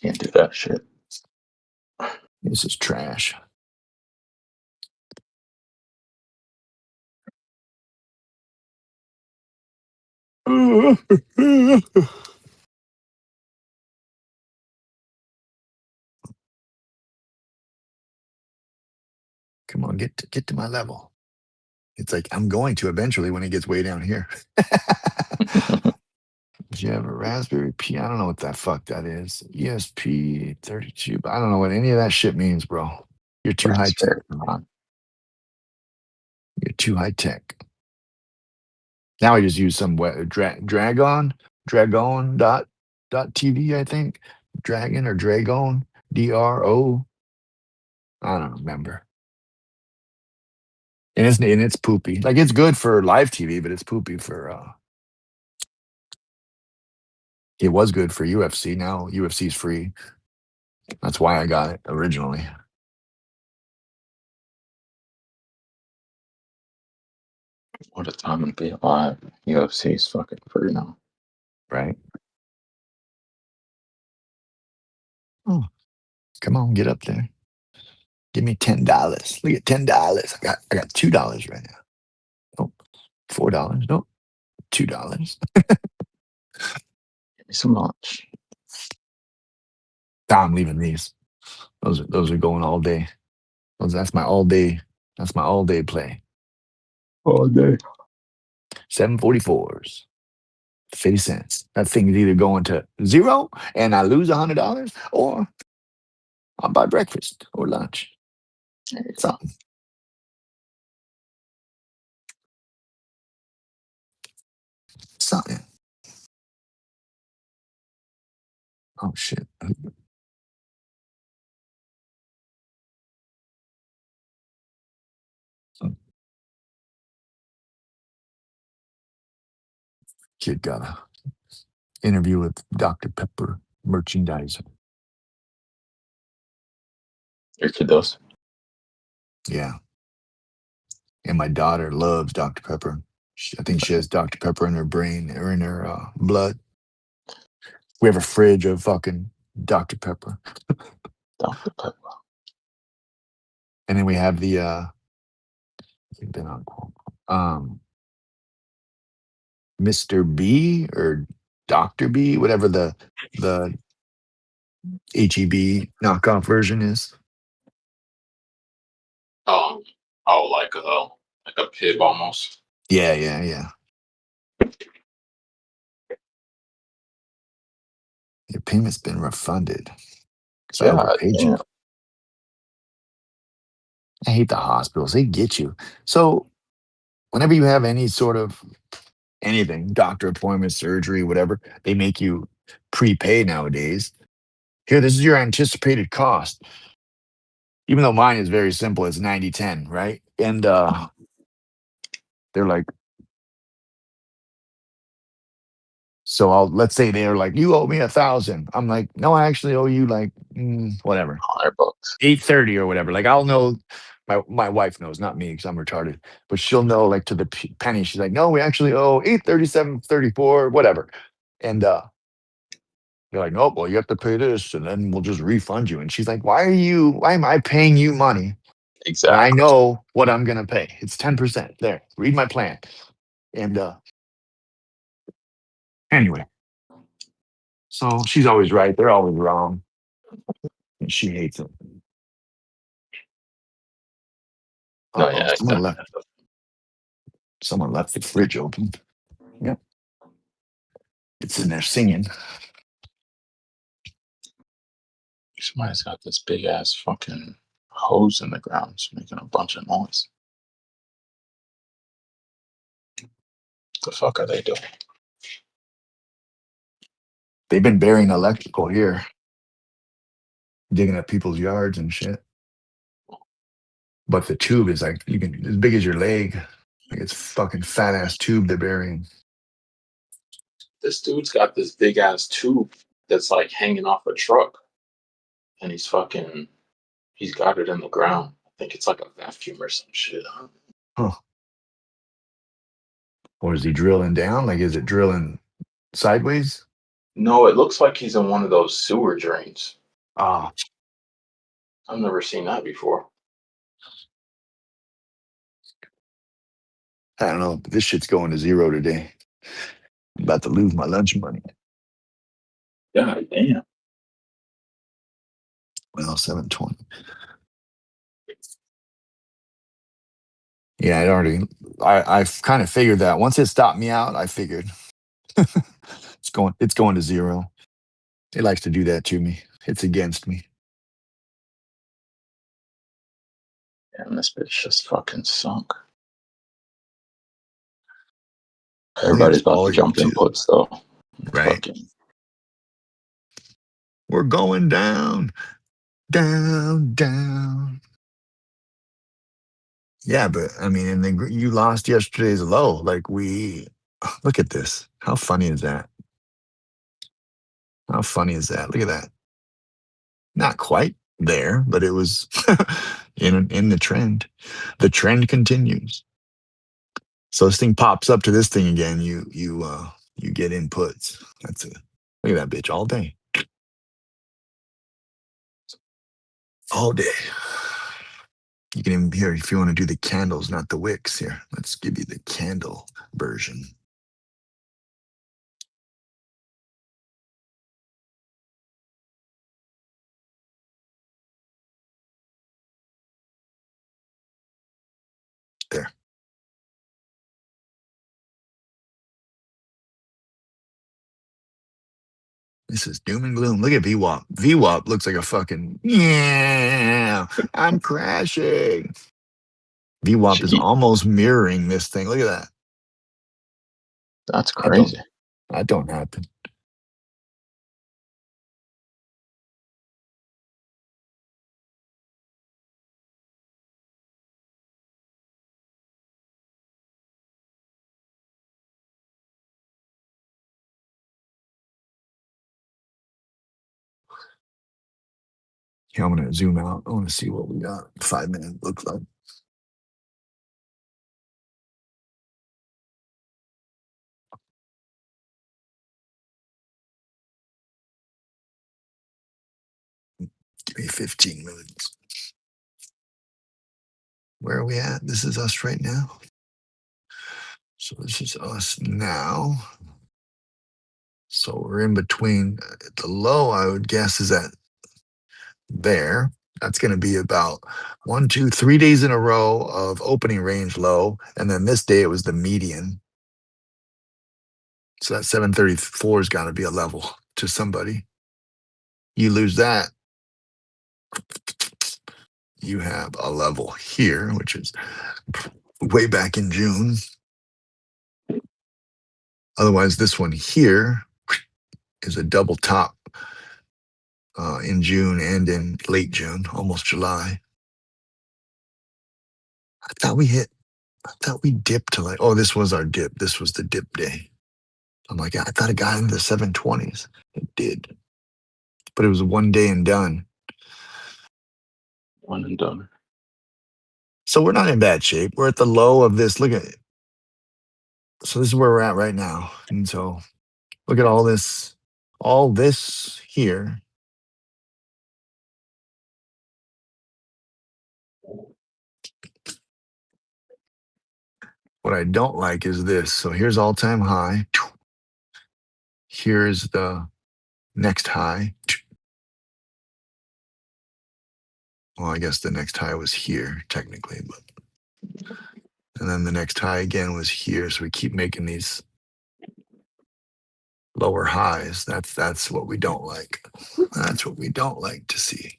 Can't do that shit. This is trash. Come on, get to my level. It's like I'm going to eventually when it gets way down here. Do you have a Raspberry Pi? I don't know what that fuck that is. ESP32. But I don't know what any of that shit means, bro. You're too high tech. You're too high tech. Now I just use some Dragon dot TV, I think. Dragon or Dragon. DRO. I don't remember. And it's poopy. Like it's good for live TV, but it's poopy for it was good for UFC. Now UFC's free. That's why I got it originally. What a time to be alive. UFC's fucking free now. Right? Oh, come on, get up there. Give me $10. Look at $10. I got $2 right now. Oh, $4. Nope. $2. Give me some lunch. I'm leaving these. Those are going all day. That's my all day. That's my all day play. All day. 744s. 50 cents. That thing is either going to zero and I lose $100 or I'll buy breakfast or lunch. Something. Something. Oh shit. Kid got a interview with Dr. Pepper merchandiser. Your kid does. Yeah. And my daughter loves Dr. Pepper. I think she has Dr. Pepper in her brain or in her blood. We have a fridge of fucking Dr. Pepper. Dr. Pepper. And then we have the Mr. B or Dr. B, whatever the HEB knockoff version is. Like a pib almost. Yeah, yeah, yeah. Your payment's been refunded. Because I overpaid you. I hate the hospitals. They get you. So whenever you have any sort of anything, doctor appointment, surgery, whatever, they make you prepay nowadays. Here, this is your anticipated cost. Even though mine is very simple, it's 90/10, right? And they're like, so let's say they're like, you owe me 1,000. I'm like, no, I actually owe you like whatever, $100. 830 or whatever. Like I'll know My wife knows, not me, because I'm retarded. But she'll know like to the penny. She's like, no, we actually owe 837.34, whatever. And they're like, nope, well, you have to pay this, and then we'll just refund you. And she's like, why am I paying you money when I Exactly. know what I'm gonna pay? It's 10%. There, read my plan. And anyway, so she's always right. They're always wrong. And she hates it. No, Uh-oh, yeah, exactly. someone left the fridge open. Yep. It's in there singing. Somebody's got this big ass fucking hose in the ground. It's making a bunch of noise. The fuck are they doing? They've been burying electrical here, digging up people's yards and shit. But the tube is like as big as your leg. Like it's fucking fat ass tube they're burying. This dude's got this big ass tube that's like hanging off a truck, and he's got it in the ground. I think it's like a vacuum or some shit. Huh. Or is he drilling down? Like, is it drilling sideways? No, it looks like he's in one of those sewer drains. Ah, I've never seen that before. I don't know. This shit's going to zero today. I'm about to lose my lunch money. God damn. Well, 720. Yeah, I've kind of figured that. Once it stopped me out, I figured it's going to zero. It likes to do that to me. It's against me. And this bitch just fucking sunk. Look at Everybody's this about to volume jump too. inputs though. Right. Fucking, We're going down, down, down. Yeah, but I mean, and then you lost yesterday's low. Like look at this. How funny is that? How funny is that? Look at that. Not quite there, but it was in the trend. The trend continues. So this thing pops up to this thing again. You get inputs. That's it. Look at that bitch all day. All day. You can even hear if you want to do the candles, not the wicks here. Let's give you the candle version. There. This is doom and gloom. Look at VWAP. VWAP looks like a fucking, yeah, I'm crashing. VWAP is gee, almost mirroring this thing. Look at that. that's That don't, crazy. that don't happen. Here, I'm going to zoom out. I want to see what we got. 5 minutes looks like. Give me 15 minutes. Where are we at? This is us right now. So this is us now. So we're in between. The low, I would guess, is at there. That's going to be about 1, 2, 3 days in a row of opening range low. And then this day it was the median. So that 734 has got to be a level to somebody. You lose that, you have a level here, which is way back in June. Otherwise, this one here is a double top in June and in late June, almost July. I thought we dipped to like, oh, this was our dip. This was the dip day. I'm like, I thought it got into the 720s. It did. But it was one day and done. One and done. So we're not in bad shape. We're at the low of this. Look at it. So this is where we're at right now. And so look at all this here. What I don't like is this. So here's all-time high. Here's the next high. Well, I guess the next high was here technically, but and then the next high again was here. So we keep making these lower highs. That's what we don't like. That's what we don't like to see.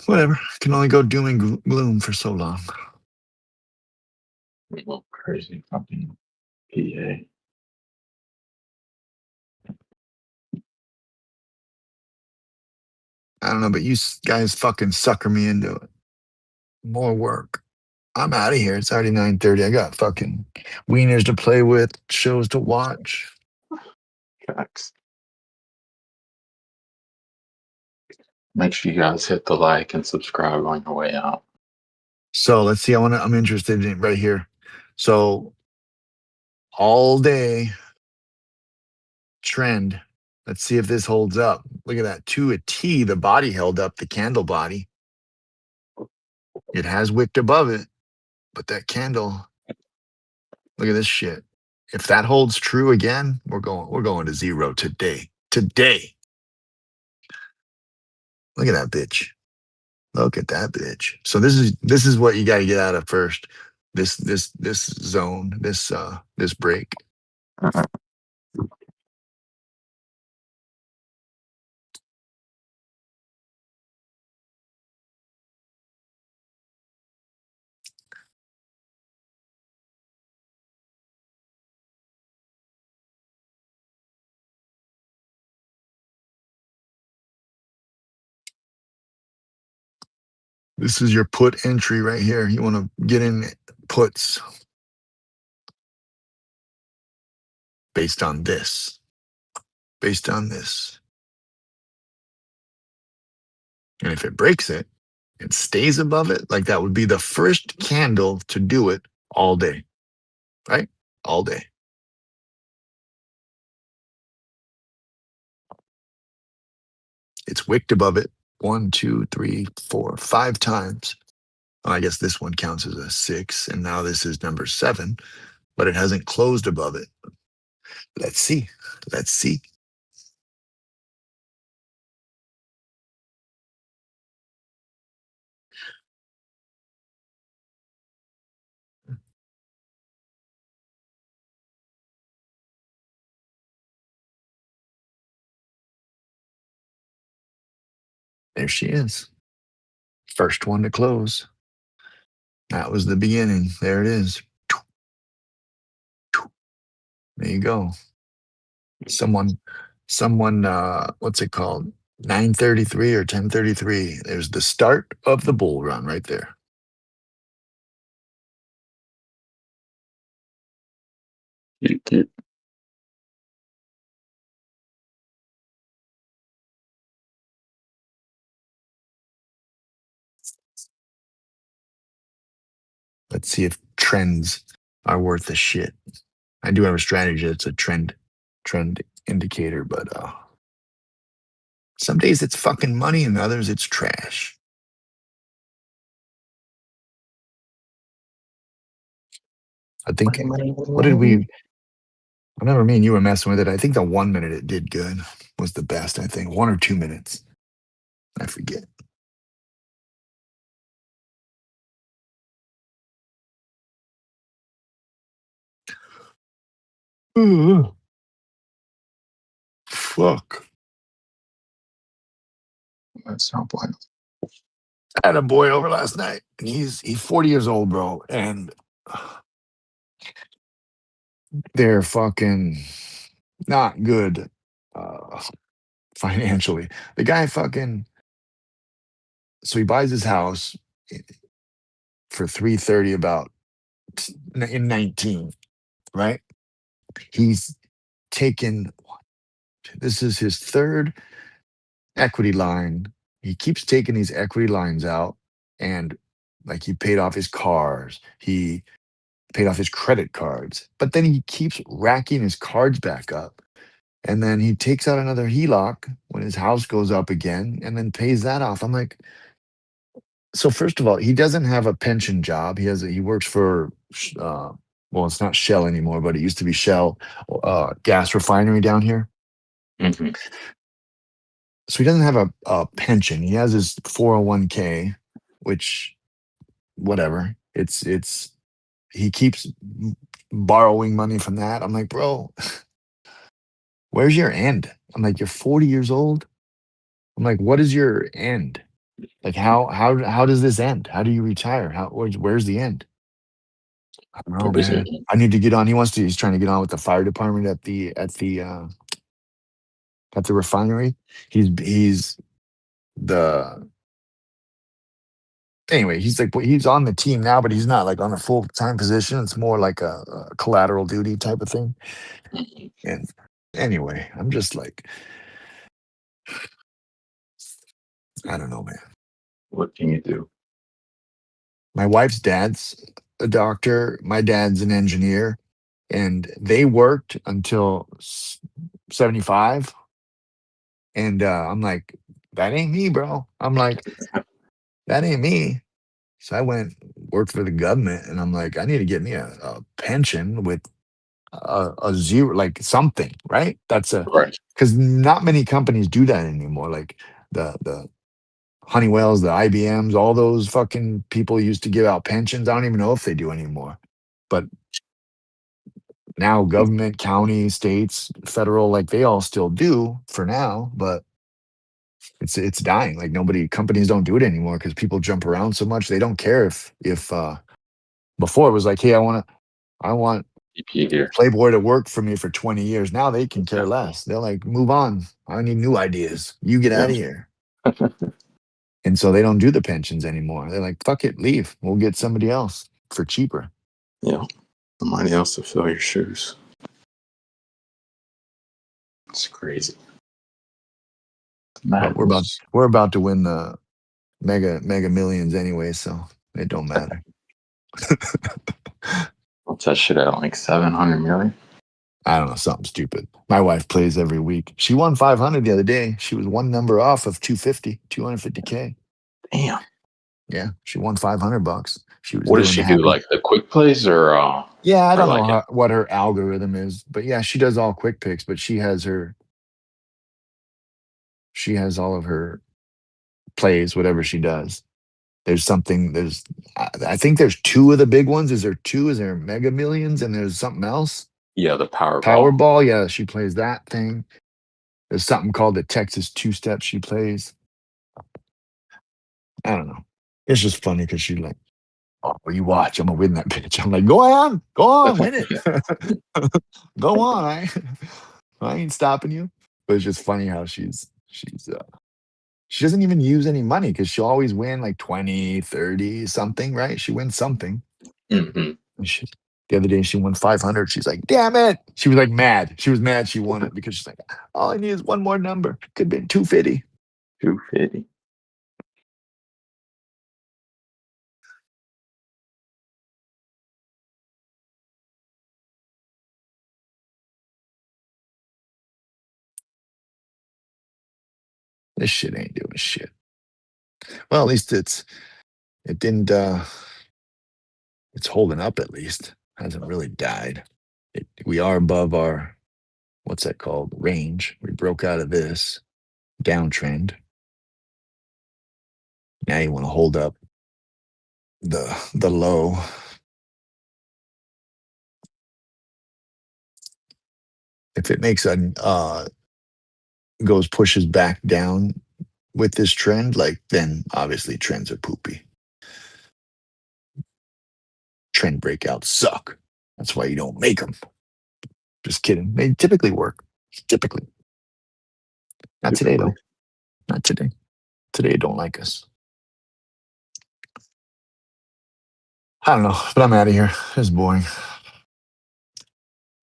Whatever. Can only go doom and gloom for so long. Oh, crazy fucking PA. I don't know, but you guys fucking sucker me into it. More work. I'm out of here. It's already 9:30. I got fucking wieners to play with, shows to watch. Facts. Make sure you guys hit the like and subscribe on your way out. So let's see. I'm interested in it right here. So all day trend. Let's see if this holds up. Look at that. To a T, the body held up, the candle body. It has wicked above it, but that candle, look at this shit. If that holds true again, we're going to zero today. Today. Look at that bitch. Look at that bitch. So this is what you got to get out of first. This zone, this break. This is your put entry right here. You want to get in puts based on this. Based on this. And if it breaks it, it stays above it, like that would be the first candle to do it all day. Right? All day. It's wicked above it 1, 2, 3, 4, 5 times. Well, I guess this one counts as a 6, and now this is number 7, but it hasn't closed above it. Let's see. Let's see. There she is. First one to close. That was the beginning. There it is. There you go. Someone, what's it called? 9:33 or 10:33. There's the start of the bull run right there. You Let's see if trends are worth the shit. I do have a strategy. It's a trend indicator, but some days it's fucking money and others it's trash. I think what did we I remember me and you were messing with it. I think the 1 minute it did good was the best, I think. 1 or 2 minutes. I forget. Fuck. That's not blind. I had a boy over last night, and he's 40 years old, bro, and they're fucking not good financially. The guy fucking so he buys his house for 330 about in 19, right? He's taken this is his third equity line. He keeps taking these equity lines out, and like he paid off his cars, he paid off his credit cards, but then he keeps racking his cards back up. And then he takes out another HELOC when his house goes up again and then pays that off. I'm like, so first of all, he doesn't have a pension job. He works for well, it's not Shell anymore, but it used to be Shell gas refinery down here. Hmm. So he doesn't have a pension. He has his 401k, which whatever. It's he keeps borrowing money from that. I'm like, bro, where's your end? I'm like, you're 40 years old. I'm like, what is your end? Like, how does this end? How do you retire? Where's the end? I don't know, There isn't man. any. I need to get on. He's trying to get on with the fire department at the refinery. He's the anyway, he's like he's on the team now, but he's not like on a full-time position. It's more like a collateral duty type of thing. Mhm. And anyway, I'm just like, I don't know, man. What can you do? My wife's dad's a doctor. My dad's an engineer, and they worked until 75. And I'm like, that ain't me, bro. I'm like, that ain't me. So I went worked for the government, and I'm like, I need to get me a pension with a zero, like something, right? That's a Right. because not many companies do that anymore. Like the Honeywells, the IBMs, all those fucking people used to give out pensions. I don't even know if they do anymore. But now government, county, states, federal, like they all still do for now, but it's dying. Like nobody companies don't do it anymore because people jump around so much. They don't care if before it was like, hey, I want EP here. Playboy to work for me for 20 years. Now they can care Exactly. less. They're like, move on. I need new ideas. You get Yeah. out of here. And so they don't do the pensions anymore. They're like, fuck it, leave. We'll get somebody else for cheaper. Yeah. Somebody else to fill your shoes. It's crazy. It's But we're about madness. we're about to win the mega millions anyway, so it don't matter. What's that shit at? Like 700 million? I don't know, something stupid. My wife plays every week. She won 500 the other day. She was one number off of 250K. Damn. Yeah, she won $500. She was What does doing she do? happy. Like the quick plays Yeah, I or don't know like what her algorithm is, but yeah, she does all quick picks, but she has all of her plays, whatever she does. There's something, I think there's two of the big ones. Is there two? Is there Mega Millions and there's something else? yeah, the Powerball? Powerball, yeah, she plays that thing. There's something called the Texas Two Step she plays. I don't know. It's just funny because she's like, oh, you watch, I'm gonna win that bitch. I'm like, go on, win it. Go on. I ain't stopping you. But it's just funny how she doesn't even use any money because she'll always win like 20, 30, something, right? She wins something. Hmm. And the other day she won 500. She's like, damn it. She was like mad. She was mad she won it because she's like, all I need is one more number. Could be 250. 250. This shit ain't doing shit. Well, at least it didn't it's holding up at least. Hasn't really died. We are above our what's that called? Range. We broke out of this downtrend. Now you want to hold up the low. If it makes a pushes back down with this trend, like then obviously trends are poopy. Trend breakouts suck. That's why you don't make them. Just kidding. They typically work. Typically. Not today Typically. though. Not today. Today don't like us. I don't know, but I'm out of here. It's boring.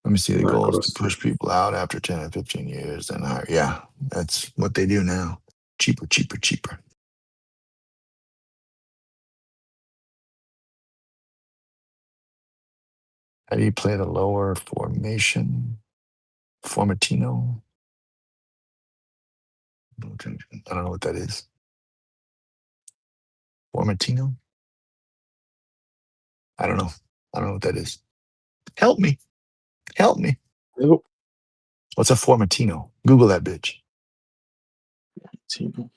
Let me see. The Gotta goal go is to to sleep. push people out after 10 and 15 years. And yeah, that's what they do now. Cheaper, cheaper, cheaper. How do you play the lower formation? Formatino? I don't know what that is. Formatino? I don't know. I don't know what that is. Help me. Help me. Nope. What's a formatino? Google that bitch. Tino.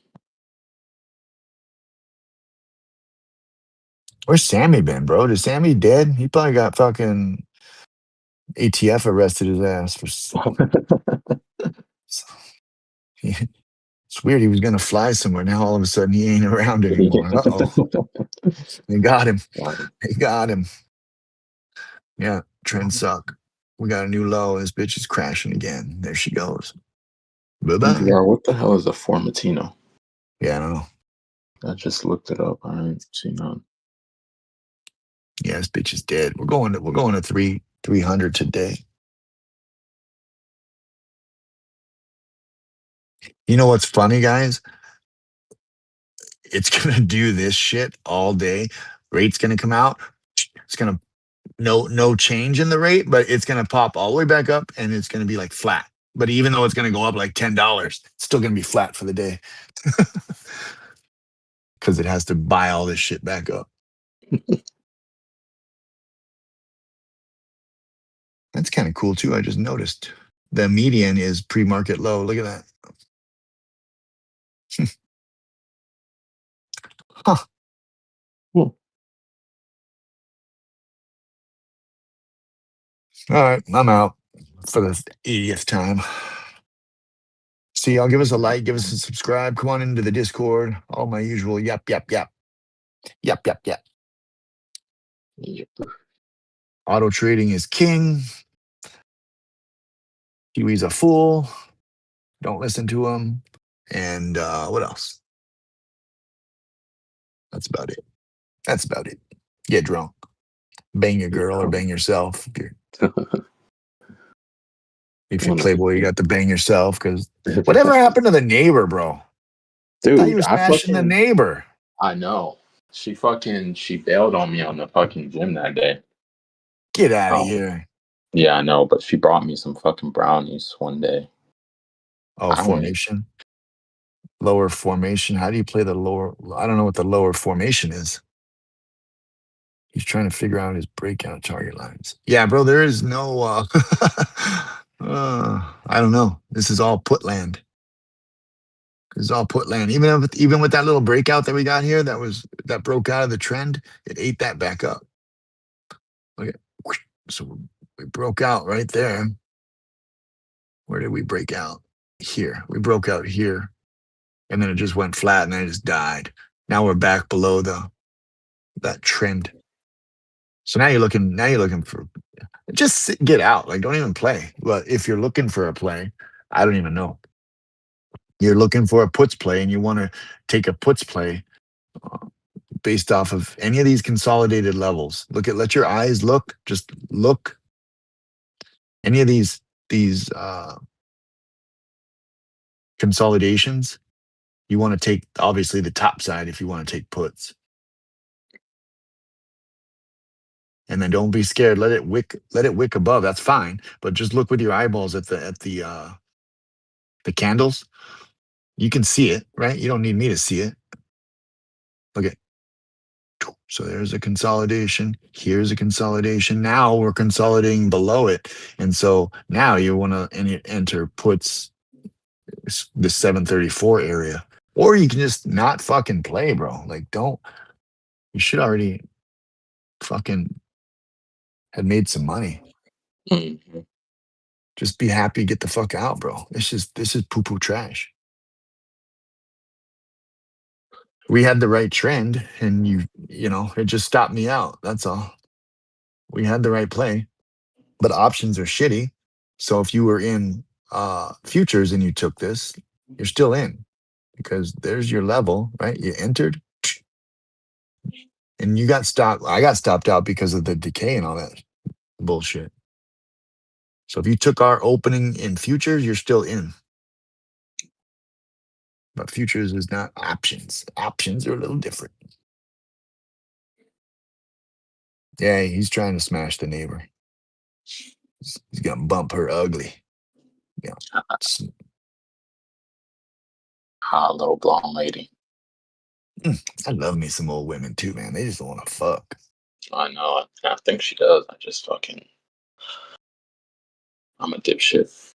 Where's Sammy been, bro? Is Sammy dead? He probably got fucking ATF arrested his ass for. It's weird. He was gonna fly somewhere. Now all of a sudden he ain't around anymore. Uh oh. They got him. They got him. Yeah, trends suck. We got a new low. This bitch is crashing again. There she goes. Bye bye. VR, what the hell is a Formatino? Yeah, I don't know. I just looked it up. I ain't seen none. Yeah, this bitch is dead. We're going to 300 today. You know what's funny, guys? It's gonna do this shit all day. Rate's gonna come out. It's gonna no change in the rate, but it's gonna pop all the way back up and it's gonna be like flat. But even though it's gonna go up like $10, it's still gonna be flat for the day. Because it has to buy all this shit back up. That's kind of cool too. I just noticed the median is pre-market low. Look at that. Huh. Cool. All right, I'm out for the 80th time. See y'all. Give us a like, give us a subscribe. Come on into the Discord. All my usual yap, yap, yap. Yap, yap, yap. Yep. Auto trading is king. Kiwi's a fool. Don't listen to him. And what else? That's about it. That's about it. Get drunk. Bang your girl or bang yourself. If you're Playboy, you got to bang yourself. Because whatever happened to the neighbor, bro? I thought you Dude, were smashing the neighbor. I know. She bailed on me on the fucking gym that day. Get out of Oh, here. yeah, I know, but she brought me some fucking brownies one day. Oh, formation. Lower formation. How do you play the lower? I don't know what the lower formation is. He's trying to figure out his breakout target lines. Yeah, bro, there is no I don't know. This is all put land. This is all put land. Even with that little breakout that we got here, that broke out of the trend, it ate that back up. Look at, so we broke out right there. Where did we break out? Here. We broke out here. And then it just went flat and then it just died. Now we're back below that trend. So now you're looking for get out. Like, don't even play. But if you're looking for a play, I don't even know. You're looking for a puts play and you want to take a puts play based off of any of these consolidated levels. Let your eyes look, just look. Any of these consolidations, you want to take obviously the top side if you want to take puts. And then don't be scared. Let it wick above. That's fine. But just look with your eyeballs at the candles. You can see it, right? You don't need me to see it. Okay. So there's a consolidation. Here's a consolidation. Now we're consolidating below it. And so now you want to enter puts the 734 area. Or you can just not fucking play, bro. Like, you should already fucking had made some money. Mm-hmm. Just be happy, get the fuck out, bro. This is poo-poo trash. We had the right trend and it just stopped me out. That's all. We had the right play, but options are shitty. So if you were in futures and you took this, you're still in because there's your level, right? You entered and you got stopped. I got stopped out because of the decay and all that bullshit. So if you took our opening in futures, you're still in. But futures is not options. Options are a little different. Yeah, he's trying to smash the neighbor. He's gonna bump her ugly. Yeah. Hot little blonde lady. I love me some old women too, man. They just don't want to fuck. I know. I think she does. I just fucking. I'm a dipshit.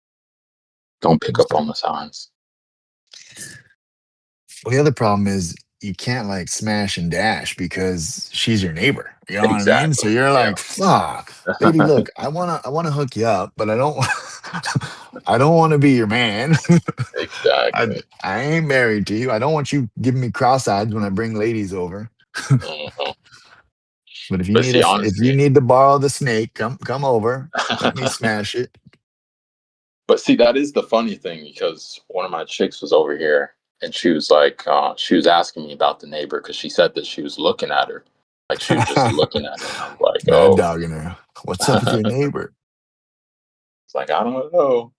Don't pick up on the signs. Well, the other problem is you can't like smash and dash because she's your neighbor. You know what I mean? So Exactly. you're Yeah. like, fuck, baby, look, I wanna hook you up, but I don't I don't want to be your man. I Exactly. I ain't married to you. I don't want you giving me cross eyes when I bring ladies over. Mhm. But if you But need see, us, if you honestly, need to borrow the snake, come over. Let me smash it. but see, that is the funny thing because one of my chicks was over here and she was like, she was asking me about the neighbor because she said that she was looking at her, like she was just looking at her, and I was like, Mad oh, dog in her. What's up with your neighbor? it's like I don't know.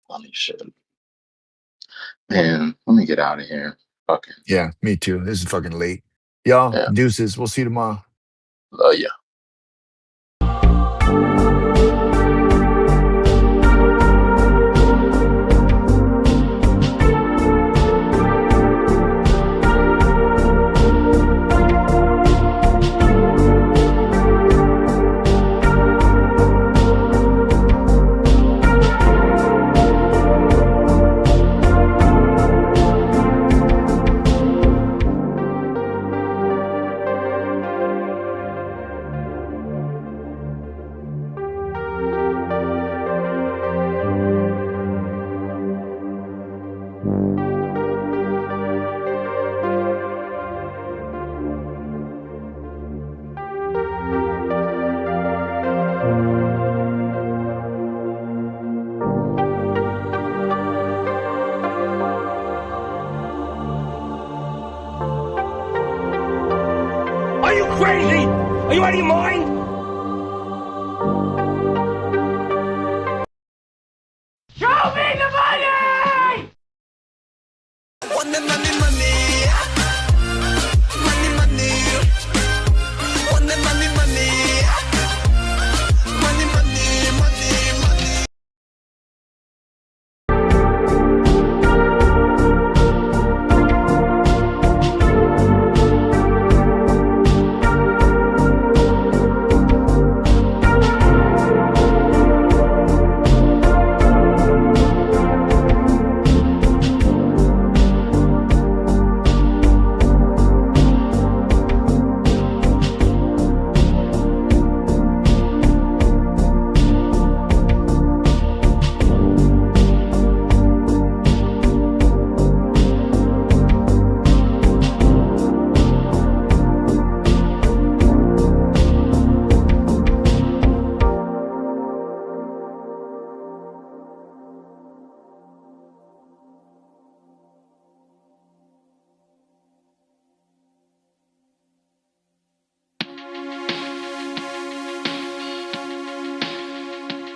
Funny shit, man. Let me get out of here. Fucking Yeah, me too. This is fucking late. Y'all, yeah, deuces. We'll see you tomorrow. yeah. Are you crazy? Are you out of your mind?